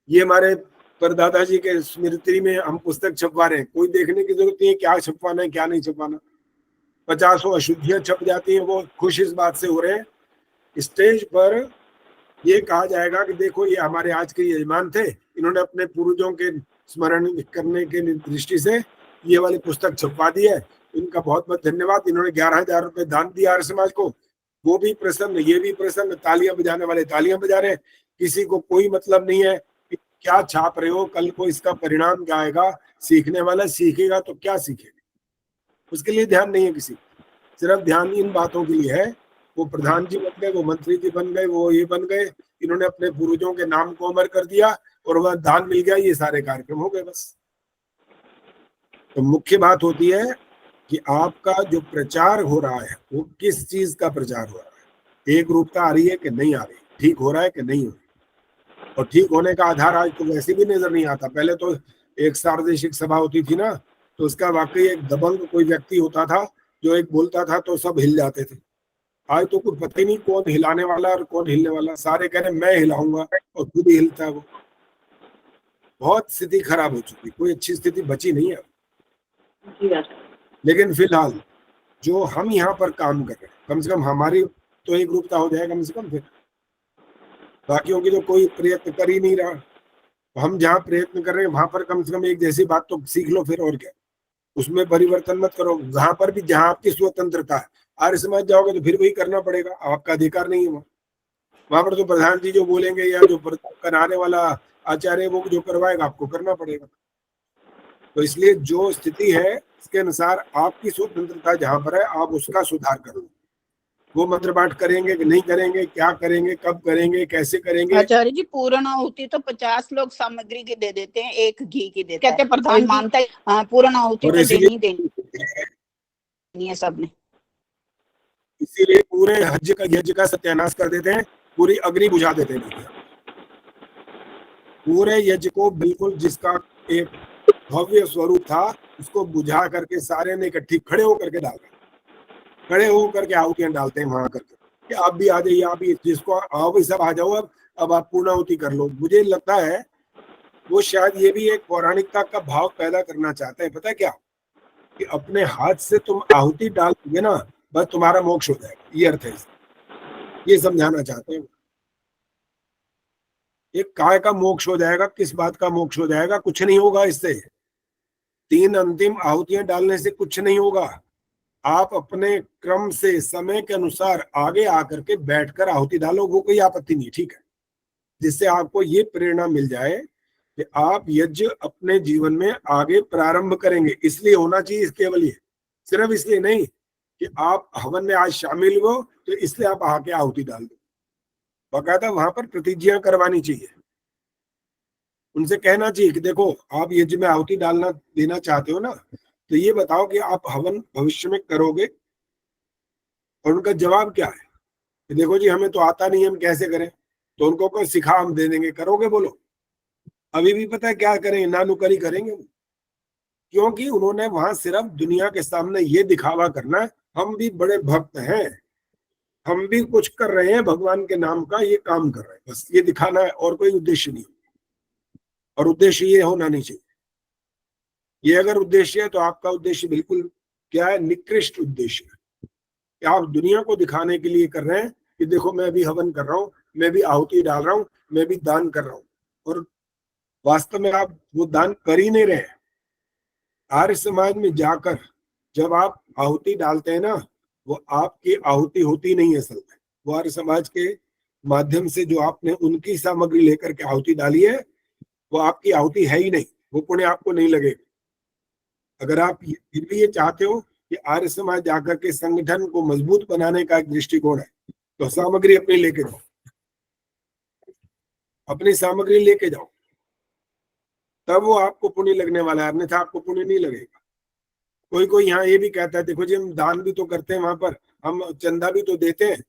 ये हमारे परदादा जी के स्मृति में हम पुस्तक छपवा रहे हैं, कोई देखने की जरूरत नहीं है क्या छपवाना है क्या नहीं छपवाना। 50 अशुद्धियां छप जाती हैं, वो खुश इस बात से हो रहे हैं। स्टेज पर ये कहा जाएगा कि देखो ये हमारे आज के यजमान थे, इन्होंने अपने पूर्वजों के स्मरण करने के दृष्टि से ये वाली पुस्तक छपवा दी है, इनका बहुत बहुत धन्यवाद, इन्होंने 11,000 रुपए दान दिया आर्य समाज को। वो भी प्रसन्न, ये भी प्रसन्न, तालियां बजाने वाले तालियां बजा रहे हैं, किसी को कोई मतलब नहीं है कि क्या छाप रहे हो, कल को इसका परिणाम क्या आएगा, सीखने वाला सीखेगा तो क्या सीखेगा, उसके लिए ध्यान नहीं है किसी, सिर्फ ध्यान इन बातों के लिए है। वो प्रधान जी बन गए, वो मंत्री जी बन गए, वो ये बन गए, इन्होंने अपने पूर्वजों के नाम को अमर कर दिया और वह दान मिल गया, ये सारे कार्यक्रम हो गए बस। तो मुख्य बात होती है कि आपका जो प्रचार हो रहा है वो किस चीज का प्रचार हो रहा है, एक रूपता आ रही है कि नहीं आ रही, ठीक हो रहा है कि नहीं हो रही। और ठीक होने का आधार आज तो वैसे भी नजर नहीं आता, पहले तो एक सार्वदेशिक सभा होती थी ना, तो उसका वाकई एक दबंग कोई व्यक्ति होता था जो एक बोलता था तो सब हिल जाते थे। आज तो कुछ पता ही नहीं कौन हिलाने वाला और कौन हिलने वाला, सारे कह रहे मैं हिलाऊंगा और खुद ही हिलता है वो। बहुत स्थिति खराब हो चुकी, कोई अच्छी स्थिति बची नहीं है। जी आचार्य। लेकिन फिलहाल जो हम यहाँ पर काम कर रहे हैं, कम से कम हमारी तो एक रूपता हो जाए कम से कम, फिर बाकियों की तो कोई प्रयत्न कर ही नहीं रहा। हम जहाँ प्रयत्न कर रहे हैं वहां पर कम से कम एक जैसी बात तो सीख लो फिर, और क्या, उसमें परिवर्तन मत करो। जहां पर भी जहां आपकी स्वतंत्रता है, आर्य समाज जाओगे तो फिर वही करना पड़ेगा, आपका अधिकार नहीं है वहां पर तो प्रधान जी जो बोलेंगे या जो कराने वाला आचार्य वो जो करवाएगा आपको करना पड़ेगा। तो इसलिए जो स्थिति है इसके अनुसार आपकी स्वतंत्रता जहां पर है आप उसका सुधार करो। वो मंत्र पाठ करेंगे कि नहीं करेंगे, क्या करेंगे, कब करेंगे, कैसे करेंगे। आचार्य जी पूर्ण आहुति तो 50 लोग सामग्री की दे देते हैं, एक घी की देते कहते प्रधान मानता है पूर्ण आहुति तो देनी है सबने। इसीलिए पूरे यज्ञ का सत्यानाश कर देते हैं, पूरी अग्नि बुझा देते हैं, पूरे यज्ञ को बिल्कुल जिसका एक भव्य स्वरूप था उसको बुझा करके सारे ने इकट्ठी खड़े होकर के डालते, खड़े होकर के आहुतियां डालते हैं वहां करके कि आप भी आ जाइए, आप भी जिसको आओ भी सब आ जाओ, अब आप पूर्णाहुति कर लो। मुझे लगता है वो शायद ये भी एक पौराणिकता का भाव पैदा करना चाहते हैं, पता है क्या, कि अपने हाथ से तुम आहुति डाल दोगे ना बस तुम्हारा मोक्ष हो जाएगा, ये अर्थ है, ये समझाना चाहते हैं। एक काय का मोक्ष हो जाएगा, किस बात का मोक्ष हो जाएगा, कुछ नहीं होगा इससे, 3 अंतिम आहुतियां डालने से कुछ नहीं होगा, आप अपने क्रम से समय के अनुसार आगे आकर के बैठकर आहुति डालो, वो कोई आपत्ति नहीं, ठीक है, जिससे आपको ये प्रेरणा मिल जाए कि आप यज्ञ अपने जीवन में आगे प्रारंभ करेंगे। इसलिए होना चाहिए केवल ये, सिर्फ इसलिए नहीं कि आप हवन में आज शामिल हो तो इसलिए आप आके आहुति डाल दो। बाकायदा वहां पर प्रतिज्ञा करवानी चाहिए, उनसे कहना चाहिए कि देखो आप यज्ञ में आहुति डालना देना चाहते हो ना, तो ये बताओ कि आप हवन भविष्य में करोगे। और उनका जवाब क्या है कि देखो जी हमें तो आता नहीं, हम कैसे करें। तो उनको कोई सिखा, हम दे देंगे, करोगे बोलो। अभी भी पता है क्या करेंगे, नानुकरी करेंगे वो, क्योंकि उन्होंने वहां सिर्फ दुनिया के सामने ये दिखावा करना है हम भी बड़े भक्त हैं, हम भी कुछ कर रहे हैं भगवान के नाम का, ये काम कर रहे हैं, बस ये दिखाना है, और कोई उद्देश्य नहीं। और उद्देश्य ये होना नहीं चाहिए। ये अगर उद्देश्य है तो आपका उद्देश्य बिल्कुल क्या है, निकृष्ट उद्देश्य है कि आप दुनिया को दिखाने के लिए कर रहे हैं कि देखो मैं भी हवन कर रहा हूँ, मैं भी आहुति डाल रहा हूँ, मैं भी दान कर रहा हूँ, और वास्तव में आप वो दान कर ही नहीं रहे हैं। आर्य समाज में जाकर जब आप आहुति डालते हैं ना, वो आपकी आहुति होती नहीं है असल में, वो आर्य समाज के माध्यम से जो आपने उनकी सामग्री लेकर के आहुति डाली है वो आपकी आहुति है ही नहीं, वो पुण्य आपको नहीं लगेगा। अगर आप फिर भी ये चाहते हो कि आर्य समाज जाकर के संगठन को मजबूत बनाने का एक दृष्टिकोण है, तो सामग्री अपनी लेके जाओ, अपनी सामग्री लेके जाओ, तब वो आपको पुण्य लगने वाला है, अन्यथा आपको पुण्य नहीं लगेगा। कोई यहाँ ये भी कहता है देखो जी हम दान भी तो करते हैं, वहां पर हम चंदा भी तो देते हैं,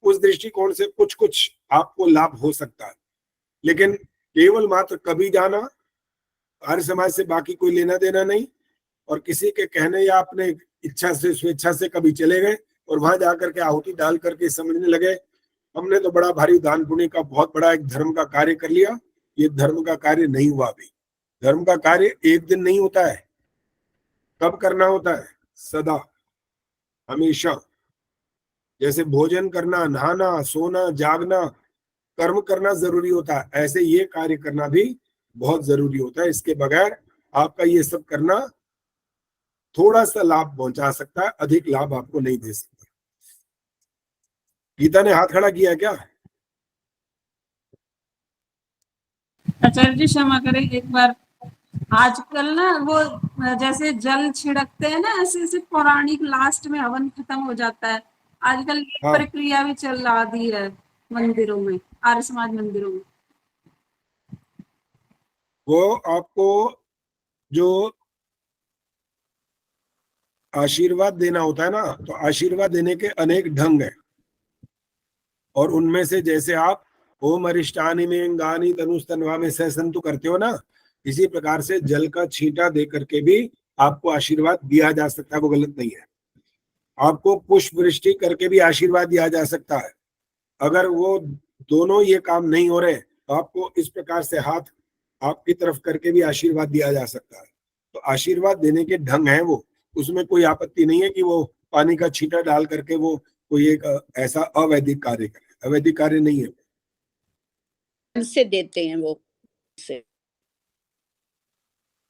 उस दृष्टिकोण से कुछ कुछ आपको लाभ हो सकता है, लेकिन केवल मात्र कभी जाना, आर्य समाज से बाकी कोई लेना देना नहीं, और किसी के कहने या अपने इच्छा से स्वेच्छा से कभी चले गए और वहां जाकर के आहुति डाल करके समझने लगे हमने तो बड़ा भारी दान पुण्य का बहुत बड़ा एक धर्म का कार्य कर लिया, ये धर्म का कार्य नहीं हुआ। अभी धर्म का कार्य एक दिन नहीं होता है, कब करना होता है, सदा, हमेशा। जैसे भोजन करना, नहाना, सोना, जागना, कर्म करना जरूरी होता है, ऐसे ये कार्य करना भी बहुत जरूरी होता है। इसके बगैर आपका ये सब करना थोड़ा सा लाभ पहुंचा सकता है, अधिक लाभ आपको नहीं दे सकता। गीता ने हाथ खड़ा किया क्या? आचार्य जी क्षमा करें, एक बार आजकल ना वो जैसे जल छिड़कते हैं ना, ऐसे ऐसे पौराणिक लास्ट में हवन खत्म हो जाता है, आजकल ये हाँ। प्रक्रिया भी चल रही है मंदिरों में, आर्य समाज मंदिरों में। वो आपको जो आशीर्वाद देना होता है ना, तो आशीर्वाद देने के अनेक ढंग है, और उनमें से जैसे आप ओम अरिष्टानि में अंगानि तनुस्तन्वा में सहसंतु करते हो ना, इसी प्रकार से जल का छींटा दे करके भी आपको आशीर्वाद दिया जा सकता है, वो गलत नहीं है। आपको पुष्प वृष्टि करके भी आशीर्वाद दिया जा सकता है। अगर वो दोनों ये काम नहीं हो रहे तो आपको इस प्रकार से हाथ आपकी तरफ करके भी आशीर्वाद दिया जा सकता है। तो आशीर्वाद देने के ढंग है वो, उसमें कोई आपत्ति नहीं है कि वो पानी का छींटा डाल करके वो कोई एक ऐसा अवैधिक कार्य करे, अवैधिक कार्य नहीं है। से देते हैं वो से।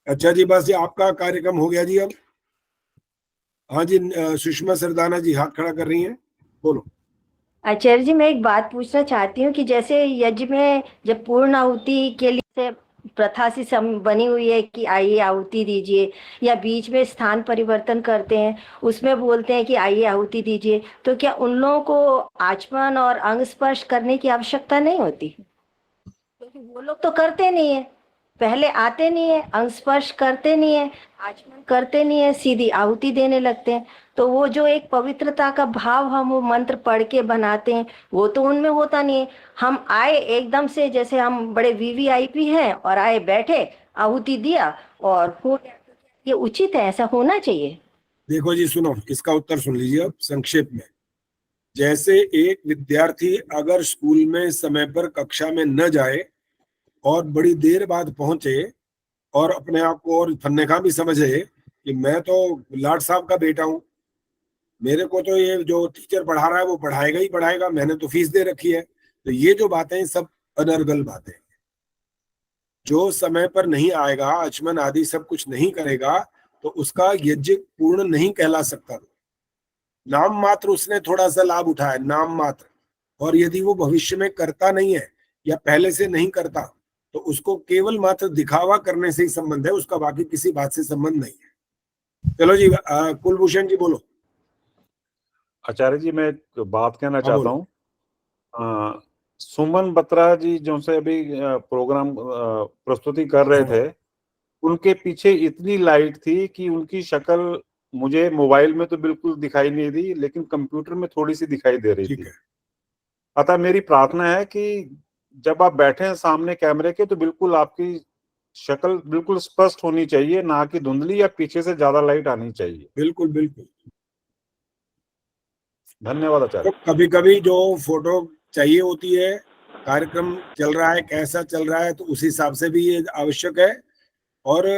अच्छा जी, बस ये आपका कार्यक्रम हो गया जी। अब हाँ जी, सुषमा सरदाना जी हाथ खड़ा कर रही हैं, बोलो। आचार्य जी, मैं एक बात पूछना चाहती हूँ कि जैसे यज्ञ में जब पूर्ण आहुति के लिए प्रथा सी बनी हुई है कि आइए आहुति दीजिए, या बीच में स्थान परिवर्तन करते हैं उसमें बोलते हैं कि आइए आहुति दीजिए, तो क्या उन लोगों को आचमन और अंग स्पर्श करने की आवश्यकता नहीं होती? क्योंकि वो लोग तो करते नहीं है, पहले आते नहीं है, अंग स्पर्श करते नहीं है, आचमन करते नहीं है, सीधी आहुति देने लगते हैं। तो वो जो एक पवित्रता का भाव हम वो मंत्र पढ़ के बनाते हैं वो तो उनमें होता नहीं है। हम आए एकदम से, जैसे हम बड़े वीवीआईपी हैं और आए बैठे आहुति दिया और हो गया। ये उचित है? ऐसा होना चाहिए? देखो जी सुनो, इसका उत्तर सुन लीजिए अब संक्षेप में। जैसे एक विद्यार्थी अगर स्कूल में समय पर कक्षा में न जाए और बड़ी देर बाद पहुंचे और अपने आप को और फन्नेखा भी समझे कि मैं तो लाट साहब का बेटा हूं, मेरे को तो ये जो टीचर पढ़ा रहा है वो पढ़ाएगा ही पढ़ाएगा, मैंने तो फीस दे रखी है, तो ये जो बातें सब अनर्गल बातें। जो समय पर नहीं आएगा, आचमन आदि सब कुछ नहीं करेगा, तो उसका यज्ञ पूर्ण नहीं कहला सकता। नाम मात्र उसने थोड़ा सा लाभ उठाया, नाम मात्र, और यदि वो भविष्य में करता नहीं है या पहले से नहीं करता तो उसको केवल मात्र दिखावा करने से ही संबंध है, उसका बाकी किसी बात से संबंध नहीं है। चलो जी, कुलभूषण जी बोलो। आचार्य जी मैं एक बात कहना चाहता बोलो। हूँ। सुमन बत्रा जी जो से अभी प्रोग्राम प्रस्तुति कर रहे थे, उनके पीछे इतनी लाइट थी कि उनकी शक्ल मुझे मोबाइल में तो बिल्कुल दिखाई नहीं दी, लेकिन कंप्यूटर में थोड़ी सी दिखाई दे रही थी। अतः मेरी प्रार्थना है कि जब आप बैठे हैं सामने कैमरे के तो बिल्कुल आपकी शक्ल बिल्कुल स्पष्ट होनी चाहिए, ना कि धुंधली या पीछे से ज्यादा लाइट आनी चाहिए। बिल्कुल बिल्कुल। धन्यवाद आचार्य। तो कभी कभी जो फोटो चाहिए होती है, कार्यक्रम चल रहा है कैसा चल रहा है, तो उस हिसाब से भी ये आवश्यक है। और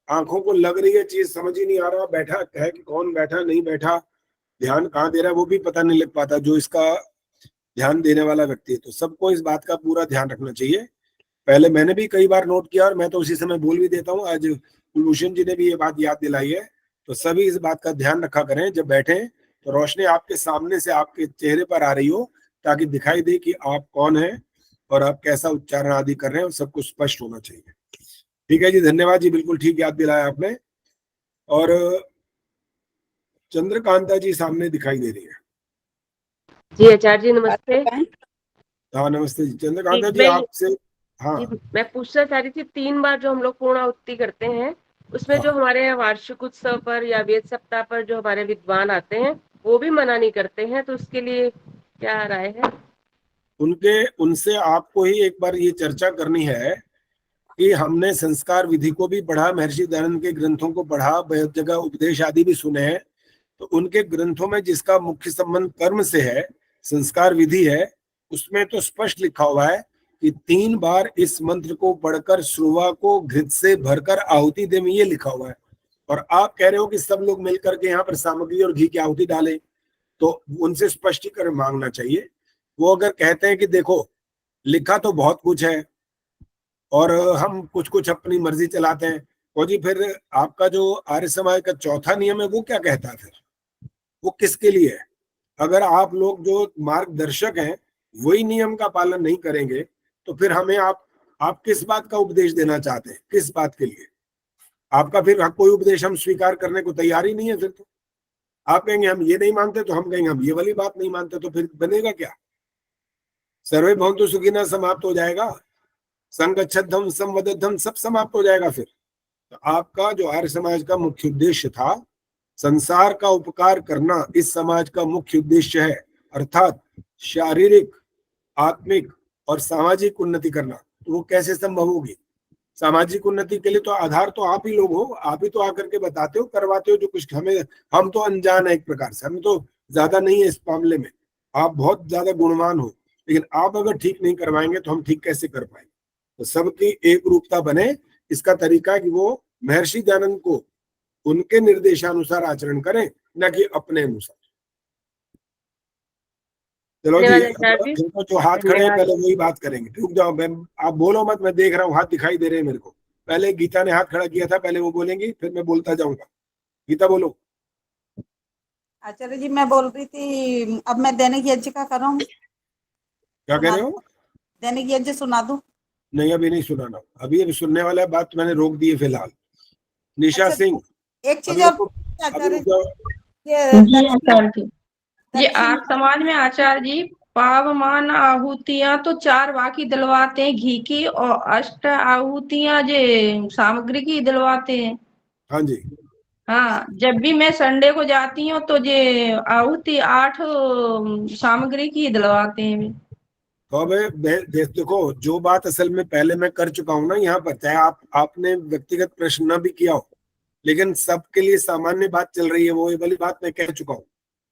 आंखों को लग रही है चीज, समझ ही नहीं आ रहा बैठा है कि कौन बैठा नहीं बैठा, ध्यान कहाँ दे रहा है वो भी पता नहीं लग पाता जो इसका ध्यान देने वाला व्यक्ति है। तो सबको इस बात का पूरा ध्यान रखना चाहिए। पहले मैंने भी कई बार नोट किया और मैं तो उसी समय बोल भी देता हूँ, आज कुलभूषण जी ने भी ये बात याद दिलाई है। तो सभी इस बात का ध्यान रखा करें, जब बैठे तो रोशनी आपके सामने से आपके चेहरे पर आ रही हो, ताकि दिखाई दे कि आप कौन है और आप कैसा उच्चारण आदि कर रहे हैं, और सब कुछ स्पष्ट होना चाहिए। ठीक है जी, धन्यवाद जी, बिल्कुल ठीक याद दिलाया आपने। और चंद्रकांता जी सामने दिखाई दे रही है। जी आचार्य जी नमस्ते। हाँ नमस्ते जी, चंद्रकांता जी आपसे। हाँ जी, मैं पूछना चाह रही थी, 3 बार जो हम लोग पूर्णाहुति करते हैं उसमें जो हमारे यहाँ वार्षिक उत्सव पर या वेद सप्ताह पर जो हमारे विद्वान आते हैं वो भी मना नहीं करते हैं, तो उसके लिए क्या राय है? उनसे आपको ही एक बार ये चर्चा करनी है कि हमने संस्कार विधि को भी पढ़ा, महर्षि दयानंद के ग्रंथों को पढ़ा, बहुत जगह उपदेश आदि भी सुने हैं। तो उनके ग्रंथों में जिसका मुख्य संबंध कर्म से है, संस्कार विधि है, उसमें तो स्पष्ट लिखा हुआ है कि 3 बार इस मंत्र को पढ़कर श्रुवा को घृत से भरकर आहुति दे, में ये लिखा हुआ है। और आप कह रहे हो कि सब लोग मिलकर के यहाँ पर सामग्री और घी की आहुति डालें, तो उनसे स्पष्टीकरण मांगना चाहिए। वो अगर कहते हैं कि देखो लिखा तो बहुत कुछ है और हम कुछ कुछ अपनी मर्जी चलाते हैं, तो जी फिर आपका जो आर्य समाज का चौथा नियम है वो क्या कहता है, फिर वो किसके लिए है? अगर आप लोग जो मार्गदर्शक हैं वही नियम का पालन नहीं करेंगे तो फिर हमें आप किस बात का उपदेश देना चाहते हैं, किस बात के लिए? आपका फिर कोई उपदेश हम स्वीकार करने को तैयार ही नहीं है। फिर तो आप कहेंगे हम ये नहीं मानते, तो हम कहेंगे हम ये वाली बात नहीं मानते, तो फिर बनेगा क्या? सर्वे भवन्तु सुखिनः समाप्त हो जाएगा, संगच्छद्धम संवदद्धम सब समाप्त हो जाएगा। फिर तो आपका जो आर्य समाज का मुख्य उद्देश्य था, संसार का उपकार करना इस समाज का मुख्य उद्देश्य है, अर्थात शारीरिक, आत्मिक और सामाजिक उन्नति करना, तो वो कैसे संभव होगी? सामाजिक उन्नति के लिए तो आधार तो आप ही लोग हो, आप ही तो आकर के बताते हो, करवाते हो जो कुछ। हम तो अनजान है एक प्रकार से, हम तो ज्यादा नहीं है इस मामले में, आप बहुत ज्यादा गुणवान हो, लेकिन आप अगर ठीक नहीं करवाएंगे तो हम ठीक कैसे कर पाएंगे? तो सबकी एक रूपता बने, इसका तरीका है कि वो महर्षि दयानंद को उनके निर्देशानुसार आचरण करें, न कि अपने अनुसार। चलो जी, तो जो हाथ खड़े हैं पहले वही बात करेंगे। रुक जाओ, मैं आप बोलो मत, मैं देख रहा हूँ हाथ दिखाई दे रहे हैं मेरे को। पहले गीता ने हाथ खड़ा किया था, पहले वो बोलेंगी फिर मैं बोलता जाऊंगा। गीता बोलो। आचार्य जी मैं बोल रही थी, अब मैं दैनिक यज्ञ का कर रहा हूँ। क्या कह रहे हो? दैनिक यज्ञ सुना दूं? नहीं अभी नहीं सुनाना, अभी सुनने वाला बात मैंने रोक दी है फिलहाल। निशा सिंह, एक चीज और ये आप समाज में आचार्य जी पावमान आहुतियां तो 4 बाकी दिलवाते हैं घी की, और अष्ट आहुतियां जे सामग्री की दिलवाते हैं। हाँ जी, हाँ, जब भी मैं संडे को जाती हूँ तो ये आहुति 8 सामग्री की दिलवाते हैं। तो अब देखो, जो बात असल में पहले मैं कर चुका हूँ ना यहाँ पर, चाहे आपने व्यक्तिगत प्रश्न न भी किया हो, लेकिन सबके लिए सामान्य बात चल रही है, वो ये वाली बात मैं कह चुका हूँ।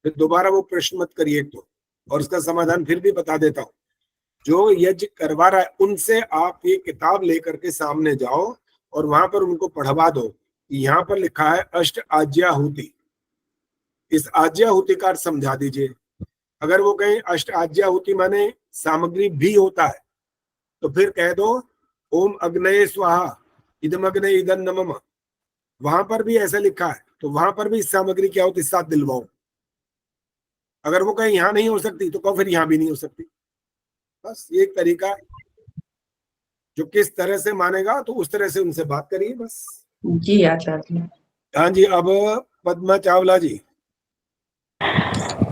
फिर दोबारा वो प्रश्न मत करिए एक तो, और उसका समाधान फिर भी बता देता हूँ। जो यज्ञ करवा रहा है उनसे आप ये किताब लेकर के सामने जाओ और वहां पर उनको पढ़वा दो। यहाँ पर लिखा है अष्ट आज्याहुति, इस आज्याहुति का समझा दीजिए। अगर वो कहें अष्ट आज्याहुति माने सामग्री भी होता है, तो फिर कह दो ओम अग्नये स्वाहा इदम अग्ने इदम नमः, वहां पर भी ऐसा लिखा है, तो वहां पर भी इस सामग्री की आहुति साथ दिलवाओ। अगर वो कहीं यहाँ नहीं हो सकती तो कहो फिर यहाँ भी नहीं हो सकती। बस ये एक तरीका है, जो किस तरह से मानेगा तो उस तरह से उनसे बात करिए बस। जी आचार्य जी। हाँ जी, अब पद्मा चावला जी।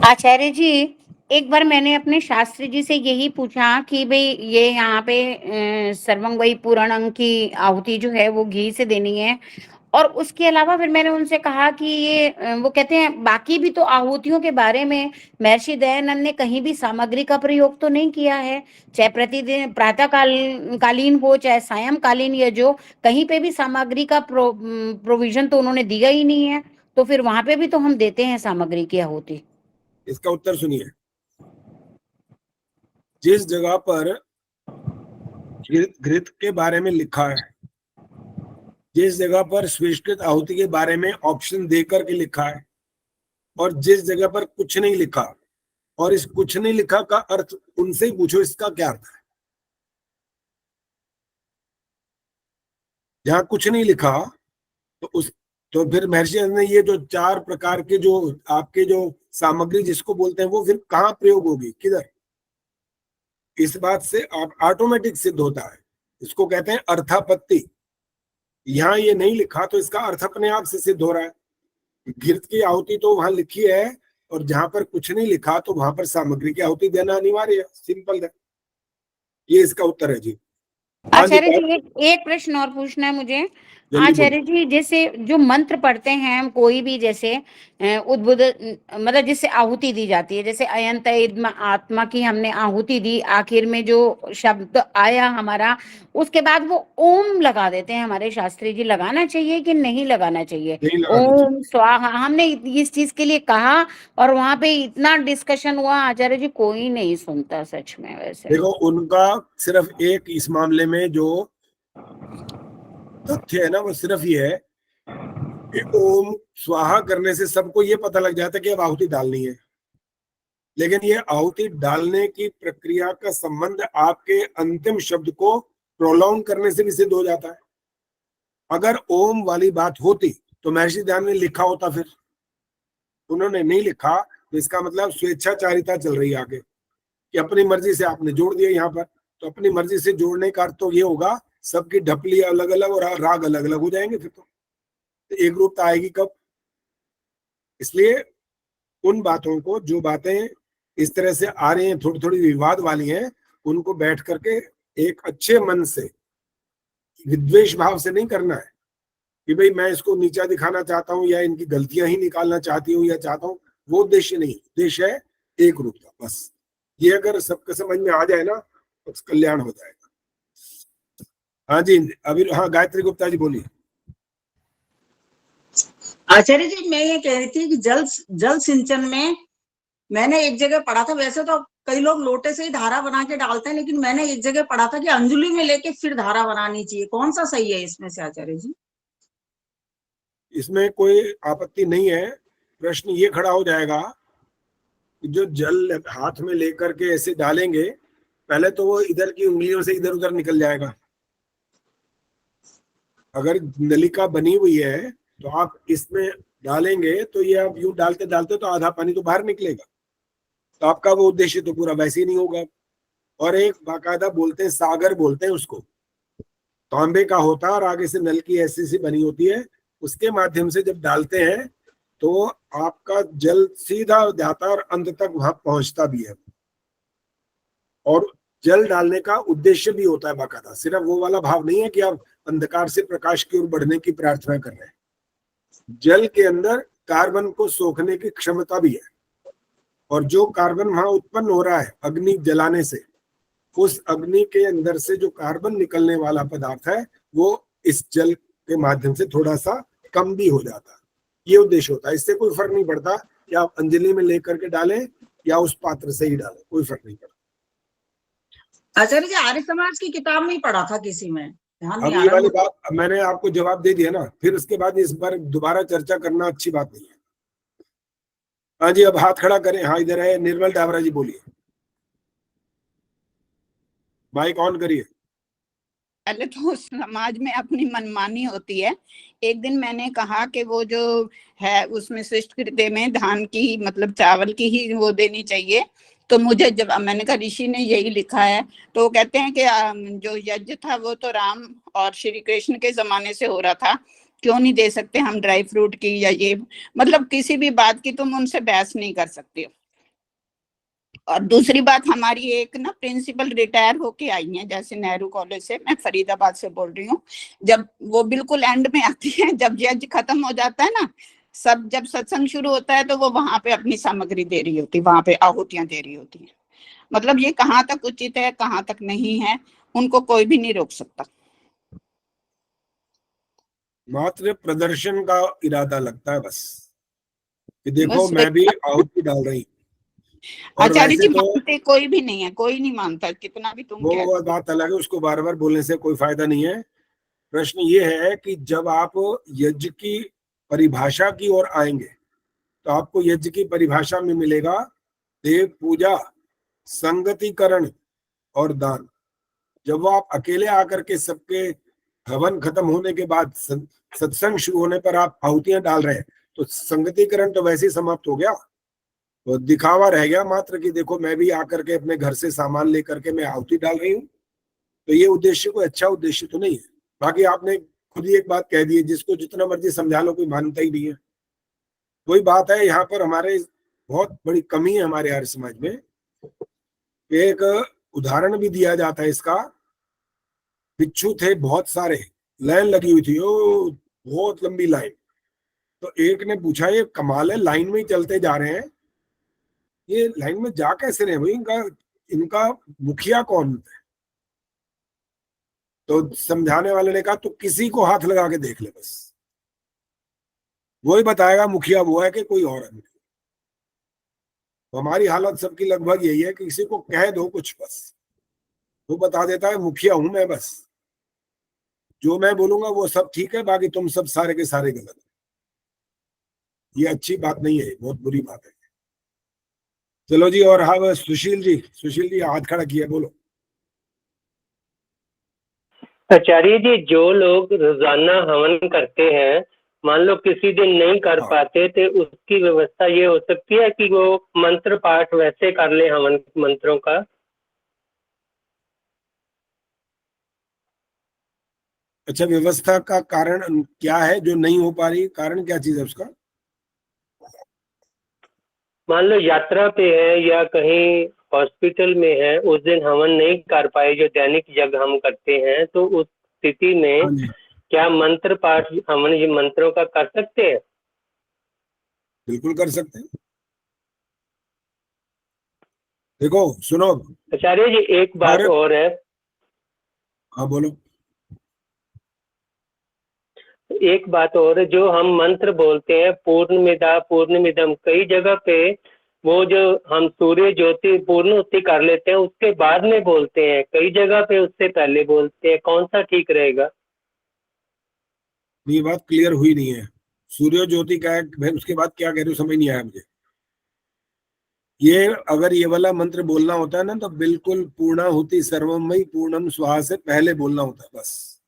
आचार्य जी, एक बार मैंने अपने शास्त्री जी से यही पूछा कि भाई ये यहाँ पे सर्वं वै पूरणं की आहुति जो है वो घी से देनी है, और उसके अलावा फिर मैंने उनसे कहा कि ये वो कहते हैं बाकी भी तो आहुतियों के बारे में महर्षि दयानंद ने कहीं भी सामग्री का प्रयोग तो नहीं किया है, चाहे प्रतिदिन प्रातः कालीन हो चाहे सायंकालीन, या जो कहीं पे भी सामग्री का प्रोविजन तो उन्होंने दिया ही नहीं है, तो फिर वहां पे भी तो हम देते हैं सामग्री की आहुति। इसका उत्तर सुनिए, जिस जगह पर घृत के बारे में लिखा है, जिस जगह पर स्वीकृत आहुति के बारे में ऑप्शन देकर के लिखा है, और जिस जगह पर कुछ नहीं लिखा, और इस कुछ नहीं लिखा का अर्थ उनसे ही पूछो इसका क्या अर्थ है। जहां कुछ नहीं लिखा तो फिर महर्षि ने ये जो 4 प्रकार के जो आपके जो सामग्री जिसको बोलते हैं वो फिर कहाँ प्रयोग होगी, किधर? इस बात से आप ऑटोमेटिक सिद्ध होता है, इसको कहते हैं अर्थापत्ति। यहाँ ये नहीं लिखा तो इसका अर्थ अपने आप से सिद्ध हो रहा है। घृत की आहुति तो वहां लिखी है, और जहां पर कुछ नहीं लिखा तो वहां पर सामग्री की आहुति देना अनिवार्य है, सिंपल है। ये इसका उत्तर है जी। आचार्य जी, एक प्रश्न और पूछना है मुझे। आचार्य जी, जैसे जो मंत्र पढ़ते हैं हम कोई भी, जैसे उद्बुद्ध मतलब जिससे आहुति दी जाती है, जैसे अयंत इद्म आत्मा की हमने आहुति दी, आखिर में जो शब्द आया हमारा, उसके बाद वो ओम लगा देते हैं हमारे शास्त्री जी, लगाना चाहिए कि नहीं लगाना चाहिए? ओम स्वाहा हमने इस चीज के लिए कहा, और वहां पे इतना डिस्कशन हुआ आचार्य जी, कोई नहीं सुनता सच में। वैसे देखो, उनका सिर्फ एक इस मामले में जो तथ्य है ना, वो सिर्फ ये है कि ओम स्वाहा करने से सबको ये पता लग जाता है कि अब आहुति डालनी है, लेकिन ये आहुति डालने की प्रक्रिया का संबंध आपके अंतिम शब्द को प्रोलॉन्ग करने से भी सिद्ध हो जाता है। अगर ओम वाली बात होती तो महर्षि दयानंद ने लिखा होता, फिर उन्होंने नहीं लिखा, तो इसका मतलब स्वेच्छाचारिता चल रही है आगे, कि अपनी मर्जी से आपने जोड़ दिया यहाँ पर। तो अपनी मर्जी से जोड़ने का अर्थ तो ये होगा सबकी ढपली अलग अलग और राग अलग अलग हो जाएंगे, फिर तो एक रूपता आएगी कब? इसलिए उन बातों को, जो बातें इस तरह से आ रही हैं थोड़ी थोड़ी विवाद वाली हैं, उनको बैठ करके एक अच्छे मन से, विद्वेष भाव से नहीं करना है कि भाई मैं इसको नीचा दिखाना चाहता हूँ या इनकी गलतियां ही निकालना चाहती हूँ या चाहता हूँ, वो उद्देश्य नहीं। उद्देश्य है एक रूपता, बस। ये अगर सबके समझ में आ जाए ना तो कल्याण हो जाएगा। हाँ जी, अभी हाँ, गायत्री गुप्ता जी बोलिए। आचार्य जी, मैं ये कह रही थी कि जल सिंचन में मैंने एक जगह पढ़ा था, वैसे तो कई लोग लोटे से ही धारा बना के डालते हैं, लेकिन मैंने एक जगह पढ़ा था कि अंजलि में लेके फिर धारा बनानी चाहिए। कौन सा सही है इसमें से आचार्य जी? इसमें कोई आपत्ति नहीं है। प्रश्न ये खड़ा हो जाएगा कि जो जल हाथ में लेकर के ऐसे डालेंगे, पहले तो वो इधर की उंगलियों से इधर उधर निकल जाएगा। अगर नलिका बनी हुई है तो आप इसमें डालेंगे तो ये आप यूं डालते डालते तो आधा पानी तो बाहर निकलेगा, तो आपका वो उद्देश्य तो पूरा वैसे ही नहीं होगा। और एक बाकायदा बोलते हैं, सागर बोलते हैं उसको, तांबे का होता है और आगे से नल की ऐसी सी बनी होती है, उसके माध्यम से जब डालते हैं तो आपका जल सीधा जाता है और अंत तक वहां पहुंचता भी है। और जल डालने का उद्देश्य भी होता है बाकायदा, सिर्फ वो वाला भाव नहीं है कि आप अंधकार से प्रकाश की ओर बढ़ने की प्रार्थना कर रहे हैं। जल के अंदर कार्बन को सोखने की क्षमता भी है, और जो कार्बन वहां उत्पन्न हो रहा है अग्नि जलाने से, उस अग्नि के अंदर से जो कार्बन निकलने वाला पदार्थ है वो इस जल के माध्यम से थोड़ा सा कम भी हो जाता है। ये उद्देश्य होता है। इससे कोई फर्क नहीं पड़ता कि आप अंजलि में लेकर के डालें या उस पात्र से ही डालें, कोई फर्क नहीं पड़ता। आचार्य जी, आर्य समाज की किताब में ही पढ़ा था किसी में, ध्यान नहीं आ अब ये रहा। वाली बात मैंने आपको जवाब दे दिया ना, फिर उसके बाद इस बार दोबारा चर्चा करना अच्छी बात नहीं है। हाँ जी, अब हाथ खड़ा करें। हाँ, इधर है निर्मल डाबरा जी, बोलिए, माइक ऑन करिए। पहले तो समाज में अपनी मनमानी होती है। एक दिन मैंने कहा कि वो जो है उसमें श्रेष्ठ कृत्य में धान की मतलब चावल की ही वो देनी चाहिए, तो मुझे जब मैंने कहा ऋषि ने यही लिखा है, तो वो कहते हैं कि जो यज्ञ था वो तो राम और श्री कृष्ण के जमाने से हो रहा था, क्यों नहीं दे सकते हम ड्राई फ्रूट की या ये, मतलब किसी भी बात की तुम उनसे बहस नहीं कर सकते हो। और दूसरी बात, हमारी एक ना प्रिंसिपल रिटायर होके आई है, जैसे नेहरू कॉलेज से, मैं फरीदाबाद से बोल रही हूँ, जब वो बिल्कुल एंड में आती है, जब यज्ञ खत्म हो जाता है ना, सब जब सत्संग शुरू होता है तो वो वहां पे अपनी सामग्री दे रही होती, वहां पे आहुतियां दे रही होती है। मतलब ये कहाँ तक उचित है कहाँ तक नहीं है, उनको कोई भी नहीं रोक सकता। मात्र प्रदर्शन का इरादा लगता है बस, कि देखो मैं भी आहुति डाल रही। आचार्य जी मानते कोई भी नहीं है, कोई नहीं मानता, कितना भी तुम कह। वो बात अलग है, उसको बार बार बोलने से कोई फायदा नहीं है। प्रश्न ये है कि जब आप यज्ञ की परिभाषा की ओर आएंगे तो आपको यज्ञ की परिभाषा में मिलेगा देव पूजा, संगतिकरण और दान। जब वो आप अकेले आकर के सबके हवन खत्म होने के बाद सत्संग शुरू होने पर आप आहुतियां डाल रहे हैं, तो संगतिकरण तो वैसे ही समाप्त हो गया, तो दिखावा रह गया मात्र कि देखो मैं भी आकर के अपने घर से सामान लेकर के मैं आहुति डाल रही हूँ। तो ये उद्देश्य कोई अच्छा उद्देश्य तो नहीं है। बाकी आपने खुद ही एक बात कह दी है, जिसको जितना मर्जी समझा लो कोई मानता ही नहीं है। वही बात है, यहाँ पर हमारे बहुत बड़ी कमी है हमारे आर्य समाज में। एक उदाहरण भी दिया जाता है इसका। भिक्षु थे बहुत सारे, लाइन लगी हुई थी, ओ बहुत लंबी लाइन। तो एक ने पूछा ये कमाल है, लाइन में ही चलते जा रहे हैं, ये लाइन में जा कैसे रहे भाई, इनका मुखिया कौन है? तो समझाने वाले ने कहा तो किसी को हाथ लगा के देख ले, बस वही बताएगा मुखिया वो है कि कोई और है। तो हमारी हालत सबकी लगभग यही है कि किसी को कह दो कुछ, बस वो बता देता है मुखिया हूं मैं, बस जो मैं बोलूंगा वो सब ठीक है, बाकी तुम सब सारे के सारे गलत है। ये अच्छी बात नहीं है, बहुत बुरी बात है। चलो जी, और हाँ सुशील जी हाथ खड़ा किया, बोलो। आचार्य जी, जो लोग रोजाना हवन करते हैं, मान लो किसी दिन नहीं कर पाते, तो उसकी व्यवस्था ये हो सकती है कि वो मंत्र पाठ वैसे कर ले हवन मंत्रों का। अच्छा, व्यवस्था का कारण क्या है जो नहीं हो पा रही? कारण क्या चीज है उसका? मान लो यात्रा पे है या कहीं हॉस्पिटल में है, उस दिन हवन नहीं कर पाए जो दैनिक यज्ञ हम करते हैं, तो उस स्थिति में क्या मंत्र पाठ हवन मंत्रों का कर सकते हैं? बिल्कुल कर सकते हैं। देखो सुनो आचार्य जी, एक बात और है। हाँ बोलो। एक बात और है, जो हम मंत्र बोलते हैं पूर्णमिदा पूर्णमिदम, कई जगह पे वो जो हम सूर्य ज्योति पूर्णोत्ति कर लेते हैं उसके बाद में बोलते हैं, कई जगह पे उससे पहले बोलते हैं, कौन सा ठीक रहेगा? ये बात क्लियर हुई नहीं है। सूर्य ज्योति का है, उसके बाद क्या कह रहे हो समझ नहीं आया मुझे। ये अगर ये वाला मंत्र बोलना होता है ना, तो बिल्कुल पूर्णाहुति सर्वमयी पूर्णम स्वाहा से पहले बोलना होता है बस।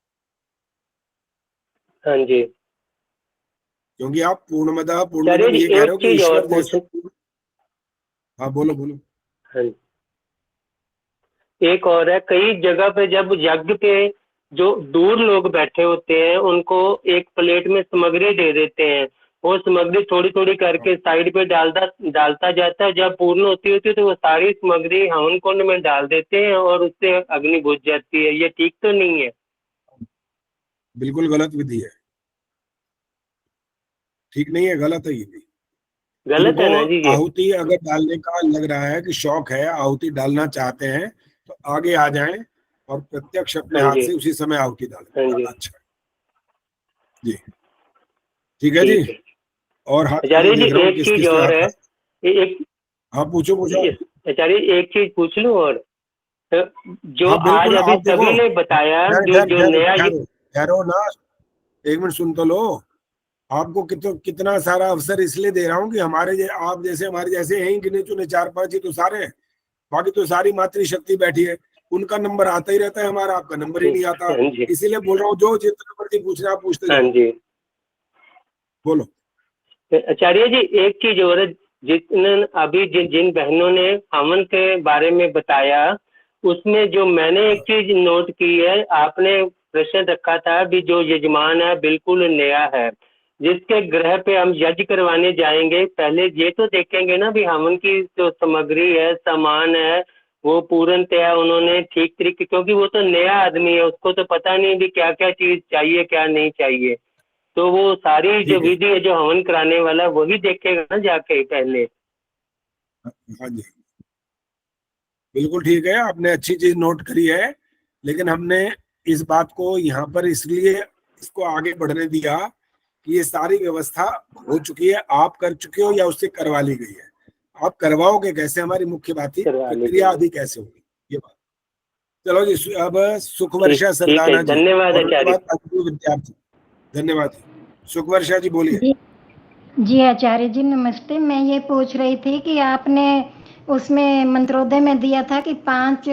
हाँ जी, क्योंकि आप पूर्णमदा पूर्णमिदम ये कह रहे हो कि ईश्वर जैसे। हाँ बोलो बोलो। हाँ, एक और है, कई जगह पे जब यज्ञ पे जो दूर लोग बैठे होते हैं उनको एक प्लेट में सामग्री दे देते हैं, वो सामग्री थोड़ी थोड़ी करके साइड पे डालता जाता है, जब पूर्ण होती है तो वो सारी सामग्री हवन कुंड में डाल देते हैं और उससे अग्नि बुझ जाती है। ये ठीक तो नहीं है? बिल्कुल गलत विधि है, ठीक नहीं है, गलत है। ये भी गलत है ना जी। आहुति अगर डालने का लग रहा है कि शौक है, आहुति डालना चाहते हैं, तो आगे आ जाएं और प्रत्यक्ष अपने हाथ से उसी समय आहुति डालें। अच्छा जी, ठीक है जी। और आचार्य जी एक चीज और है, एक हाँ पूछो। आचार्य एक चीज पूछ लूं, और जो आज अभी सभी ने बताया जो नया ठहरो ना, एक मिनट सुन तो लो। आपको कितना सारा अवसर इसलिए दे रहा हूँ कि आप जैसे हमारे जैसे हैं गिने चुने 4-5 ही तो सारे हैं, बाकी तो सारी मातृशक्ति बैठी है। उनका नंबर आता ही रहता है, हमारा आपका नंबर ही नहीं आता। हाँ जी। इसीलिए बोल रहा हूँ, जो जितना मर्जी पूछ रहे आप पूछते हाँ जाओ। जी। बोलो। आचार्य जी, एक चीज और है, जितने अभी जिन बहनों ने हवन के बारे में बताया, उसमें जो मैंने एक चीज नोट की है, आपने प्रश्न रखा था भी जो यजमान है बिल्कुल नया है, जिसके ग्रह पे हम यज्ञ करवाने जाएंगे, पहले ये तो देखेंगे ना भी हवन की जो सामग्री है, सामान है, वो पूर्णतया उन्होंने ठीक तरीके, क्योंकि वो तो नया आदमी है, उसको तो पता नहीं भी क्या क्या चीज चाहिए क्या नहीं चाहिए, तो वो सारी जो विधि है जो हवन कराने वाला वही देखेगा ना जाके पहले। हाँ जी, बिल्कुल ठीक है, आपने अच्छी चीज नोट करी है, लेकिन हमने इस बात को यहाँ पर इसलिए इसको आगे बढ़ने दिया कि ये सारी व्यवस्था हो चुकी है, आप कर चुके हो या उससे करवा ली गई है। आप करवाओगे कैसे, हमारी मुख्य बात थी, प्रक्रिया आदि कैसे होगी ये बात। चलो जी, अब सुखवर्षा सरदाना जी, धन्यवाद और उसके आचार्य। बाद अंजू विद्यार्थी। धन्यवाद जी। सुखवर्षा जी बोलिए। जी आचार्य जी नमस्ते। मैं ये पूछ रही थी कि आपने उसमें मंत्रोदय में दिया था कि 5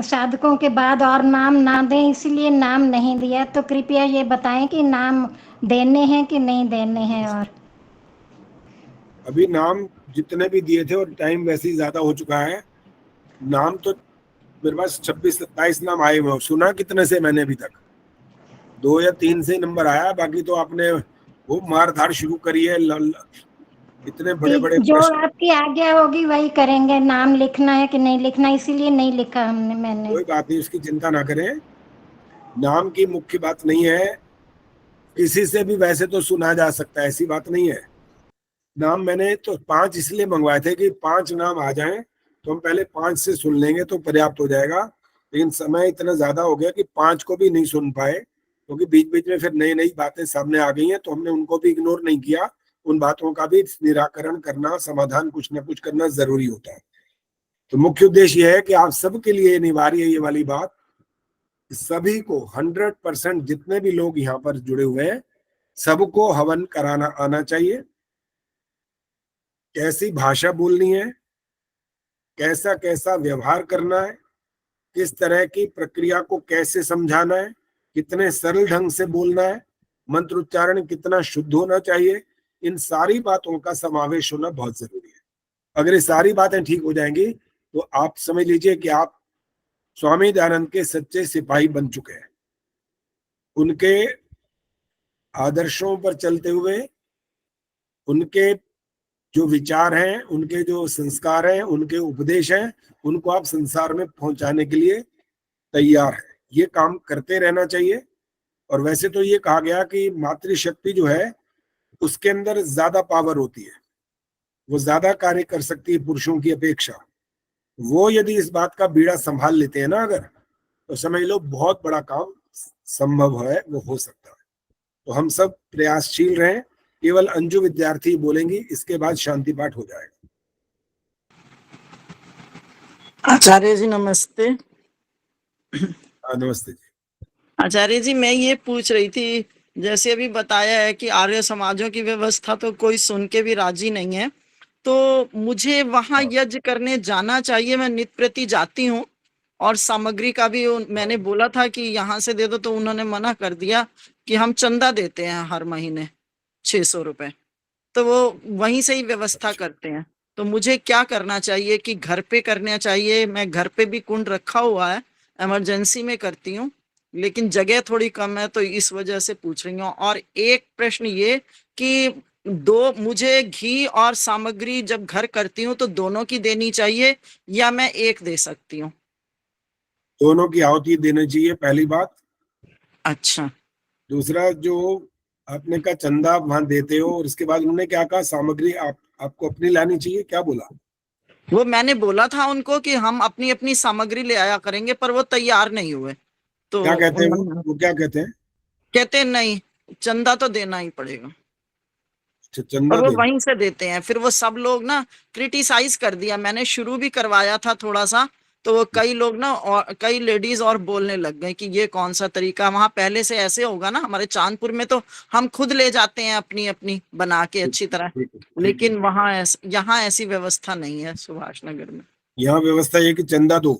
साधकों के बाद और नाम ना दें, इसलिए नाम नहीं दिया, तो कृपया ये बताएं कि नाम देने हैं कि नहीं देने हैं। और अभी नाम जितने भी दिए थे और टाइम वैसे ही ज्यादा हो चुका है, नाम तो मेरे पास 26-27 नाम आए हुए। सुना कितने से मैंने अभी तक 2 या 3 से नंबर आया, बाकी तो आपने वो मार धाड़ शुरू करी है, इतने बड़े बड़े जो प्रश्न। आपकी आज्ञा होगी वही करेंगे, नाम लिखना है कि नहीं लिखना, इसीलिए नहीं लिखा मैंने। कोई बात नहीं, उसकी चिंता ना करें, नाम की मुख्य बात नहीं है, किसी से भी वैसे तो सुना जा सकता है, ऐसी बात नहीं है। नाम मैंने तो 5 इसलिए मंगवाए थे कि 5 नाम आ जाएं तो हम पहले 5 से सुन लेंगे तो पर्याप्त हो जाएगा, लेकिन समय इतना ज्यादा हो गया कि 5 को भी नहीं सुन पाए, क्योंकि बीच बीच में फिर नई नई बातें सामने आ गई हैं, तो हमने उनको भी इग्नोर नहीं किया। उन बातों का भी निराकरण करना, समाधान कुछ ना कुछ करना जरूरी होता है। तो मुख्य उद्देश्य यह है कि आप सबके लिए अनिवार्य है ये वाली बात, सभी को 100% जितने भी लोग यहाँ पर जुड़े हुए हैं सबको हवन कराना आना चाहिए। कैसी भाषा बोलनी है, कैसा कैसा व्यवहार करना है, किस तरह की प्रक्रिया को कैसे समझाना है, कितने सरल ढंग से बोलना है, मंत्र उच्चारण कितना शुद्ध होना चाहिए, इन सारी बातों का समावेश होना बहुत जरूरी है। अगर ये सारी बातें ठीक हो जाएंगी तो आप समझ लीजिए कि आप स्वामी दयानंद के सच्चे सिपाही बन चुके हैं। उनके आदर्शों पर चलते हुए, उनके जो विचार हैं, उनके जो संस्कार हैं, उनके उपदेश हैं, उनको आप संसार में पहुंचाने के लिए तैयार है। ये काम करते रहना चाहिए। और वैसे तो ये कहा गया कि मातृशक्ति जो है उसके अंदर ज्यादा पावर होती है, वो ज्यादा कार्य कर सकती है पुरुषों की अपेक्षा। वो यदि इस बात का बीड़ा संभाल लेते हैं ना अगर, तो समझ लो बहुत बड़ा काम संभव है, वो हो सकता है। तो हम सब प्रयासशील रहें। केवल अंजू विद्यार्थी बोलेंगी, इसके बाद शांति पाठ हो जाएगा। आचार्य जी नमस्ते। नमस्ते जी। आचार्य जी मैं ये पूछ रही थी, जैसे अभी बताया है कि आर्य समाजों की व्यवस्था तो कोई सुन के भी राजी नहीं है, तो मुझे वहां यज्ञ करने जाना चाहिए। मैं नित्य प्रति जाती हूँ और सामग्री का भी मैंने बोला था कि यहाँ से दे दो, तो उन्होंने मना कर दिया कि हम चंदा देते हैं हर महीने 600 रुपए, तो वो वहीं से ही व्यवस्था करते हैं। तो मुझे क्या करना चाहिए कि घर पे करना चाहिए? मैं घर पे भी कुंड रखा हुआ है, इमरजेंसी में करती हूँ, लेकिन जगह थोड़ी कम है, तो इस वजह से पूछ रही हूँ। और एक प्रश्न ये कि मुझे घी और सामग्री जब घर करती हूँ तो दोनों की देनी चाहिए या मैं एक दे सकती हूँ? दोनों की आहुति देनी चाहिए, पहली बात। अच्छा। दूसरा, जो आपने कहा चंदा आप वहां देते हो, और इसके बाद उन्होंने क्या कहा, सामग्री आपको अपनी लानी चाहिए, क्या बोला? वो मैंने बोला था उनको कि हम अपनी अपनी सामग्री ले आया करेंगे, पर वो तैयार नहीं हुए। तो क्या कहते हैं वो क्या कहते हैं? कहते नहीं, चंदा तो देना ही पड़ेगा। चंदा और वो वहीं से देते हैं। फिर वो सब लोग ना क्रिटिसाइज कर दिया। मैंने शुरू भी करवाया था थोड़ा सा, तो वो कई लोग ना और कई लेडीज और बोलने लग गए कि ये कौन सा तरीका, वहां पहले से ऐसे होगा ना। हमारे चांदपुर में तो हम खुद ले जाते हैं अपनी अपनी बना के अच्छी तरह, लेकिन यहाँ ऐसी व्यवस्था नहीं है सुभाष नगर में। यहाँ व्यवस्था ये कि चंदा दो।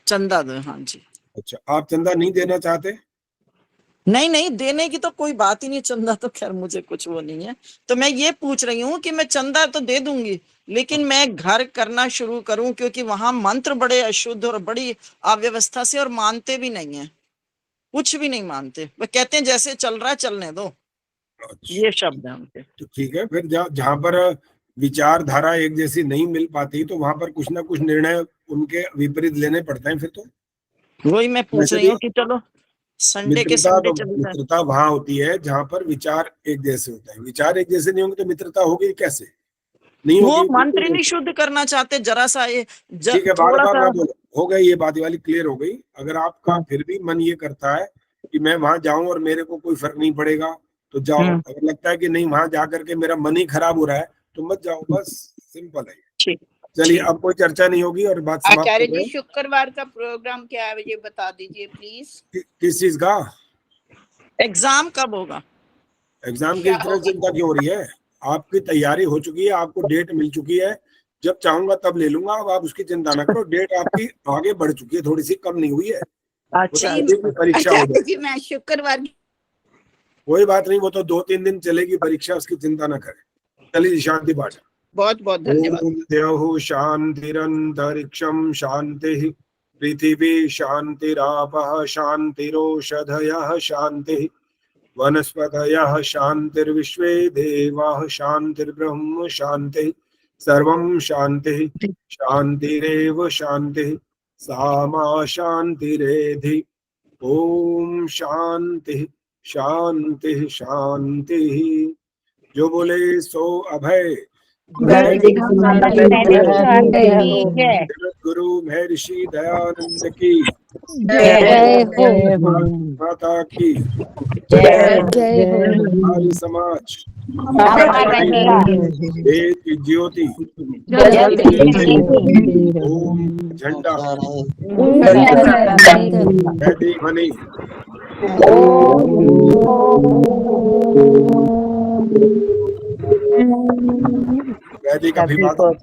चंदा दो, हाँ जी। अच्छा, आप चंदा नहीं देना चाहते? नहीं नहीं, देने की तो कोई बात ही नहीं, चंदा तो खैर मुझे कुछ वो नहीं है। तो मैं ये पूछ रही हूँ कि मैं चंदा तो दे दूंगी, लेकिन मैं घर करना शुरू करूं, क्योंकि वहां मंत्र बड़े अशुद्ध और बड़ी अव्यवस्था से, और मानते भी नहीं है, कुछ भी नहीं मानते। वो कहते हैं जैसे चल रहा है चलने दो, ये शब्द है उनके। तो ठीक है, फिर जहाँ पर विचारधारा एक जैसी नहीं मिल पाती तो वहां पर कुछ ना कुछ निर्णय उनके विपरीत लेने पड़ते हैं फिर तो। वही मैं पूछ रही हूँ कि चलो संडे के संडे चलता है। मित्रता वहां होती है जहाँ पर विचार एक जैसे होते हैं। विचार एक जैसे नहीं होंगे तो मित्रता होगी कैसे? नहीं वो होगी। मंत्र ही नहीं शुद्ध करना चाहते, जरा सा ये ठीक है, बार बार ना बोलो, हो गई ये बात वाली क्लियर हो गई। अगर आपका फिर भी मन ये करता है कि मैं वहां जाऊं और मेरे को कोई फर्क नहीं पड़ेगा तो जाओ। अगर लगता है कि नहीं वहां जाकर के मेरा मन ही खराब हो रहा है तो मत जाओ, बस सिंपल है। चलिए, अब कोई चर्चा नहीं होगी और बात समाप्त। आचार्य जी, शुक्रवार का प्रोग्राम क्या है ये बता दीजिए प्लीज। किस चीज का? एग्जाम कब होगा? एग्जाम की इतना चिंता क्यों हो रही है? आपकी तैयारी हो चुकी है, आपको डेट मिल चुकी है, जब चाहूंगा तब ले लूंगा। अब आप उसकी चिंता ना करो, डेट आपकी आगे बढ़ चुकी है, थोड़ी सी कम नहीं हुई है। अच्छा, परीक्षा हो जाए, मैं शुक्रवार कोई बात नहीं, वो तो 2-3 दिन चलेगी परीक्षा, उसकी चिंता ना करें। चलिए, शांति पाठ। बहुत बहुत धन्यवाद। ओम द्यौः शान्तिरन्तरिक्षं शान्तिः, पृथिवी शान्तिरापः शान्तिरोषधयः शान्तिः, वनस्पतयः शान्तिर्विश्वे देवाः शान्तिर्ब्रह्म शान्तिः, सर्वं शान्तिः शान्तिरेव शान्तिः, सा मा शान्तिरेधि। ओम शान्तिः शान्तिः शान्तिः। जो बोले सो अभय। गुरु महर्षि दयानंद की माता की हमारी समाज वेद की ज्योति ओम झंडा वैदिक ध्वनि वैदिक अभिवादन।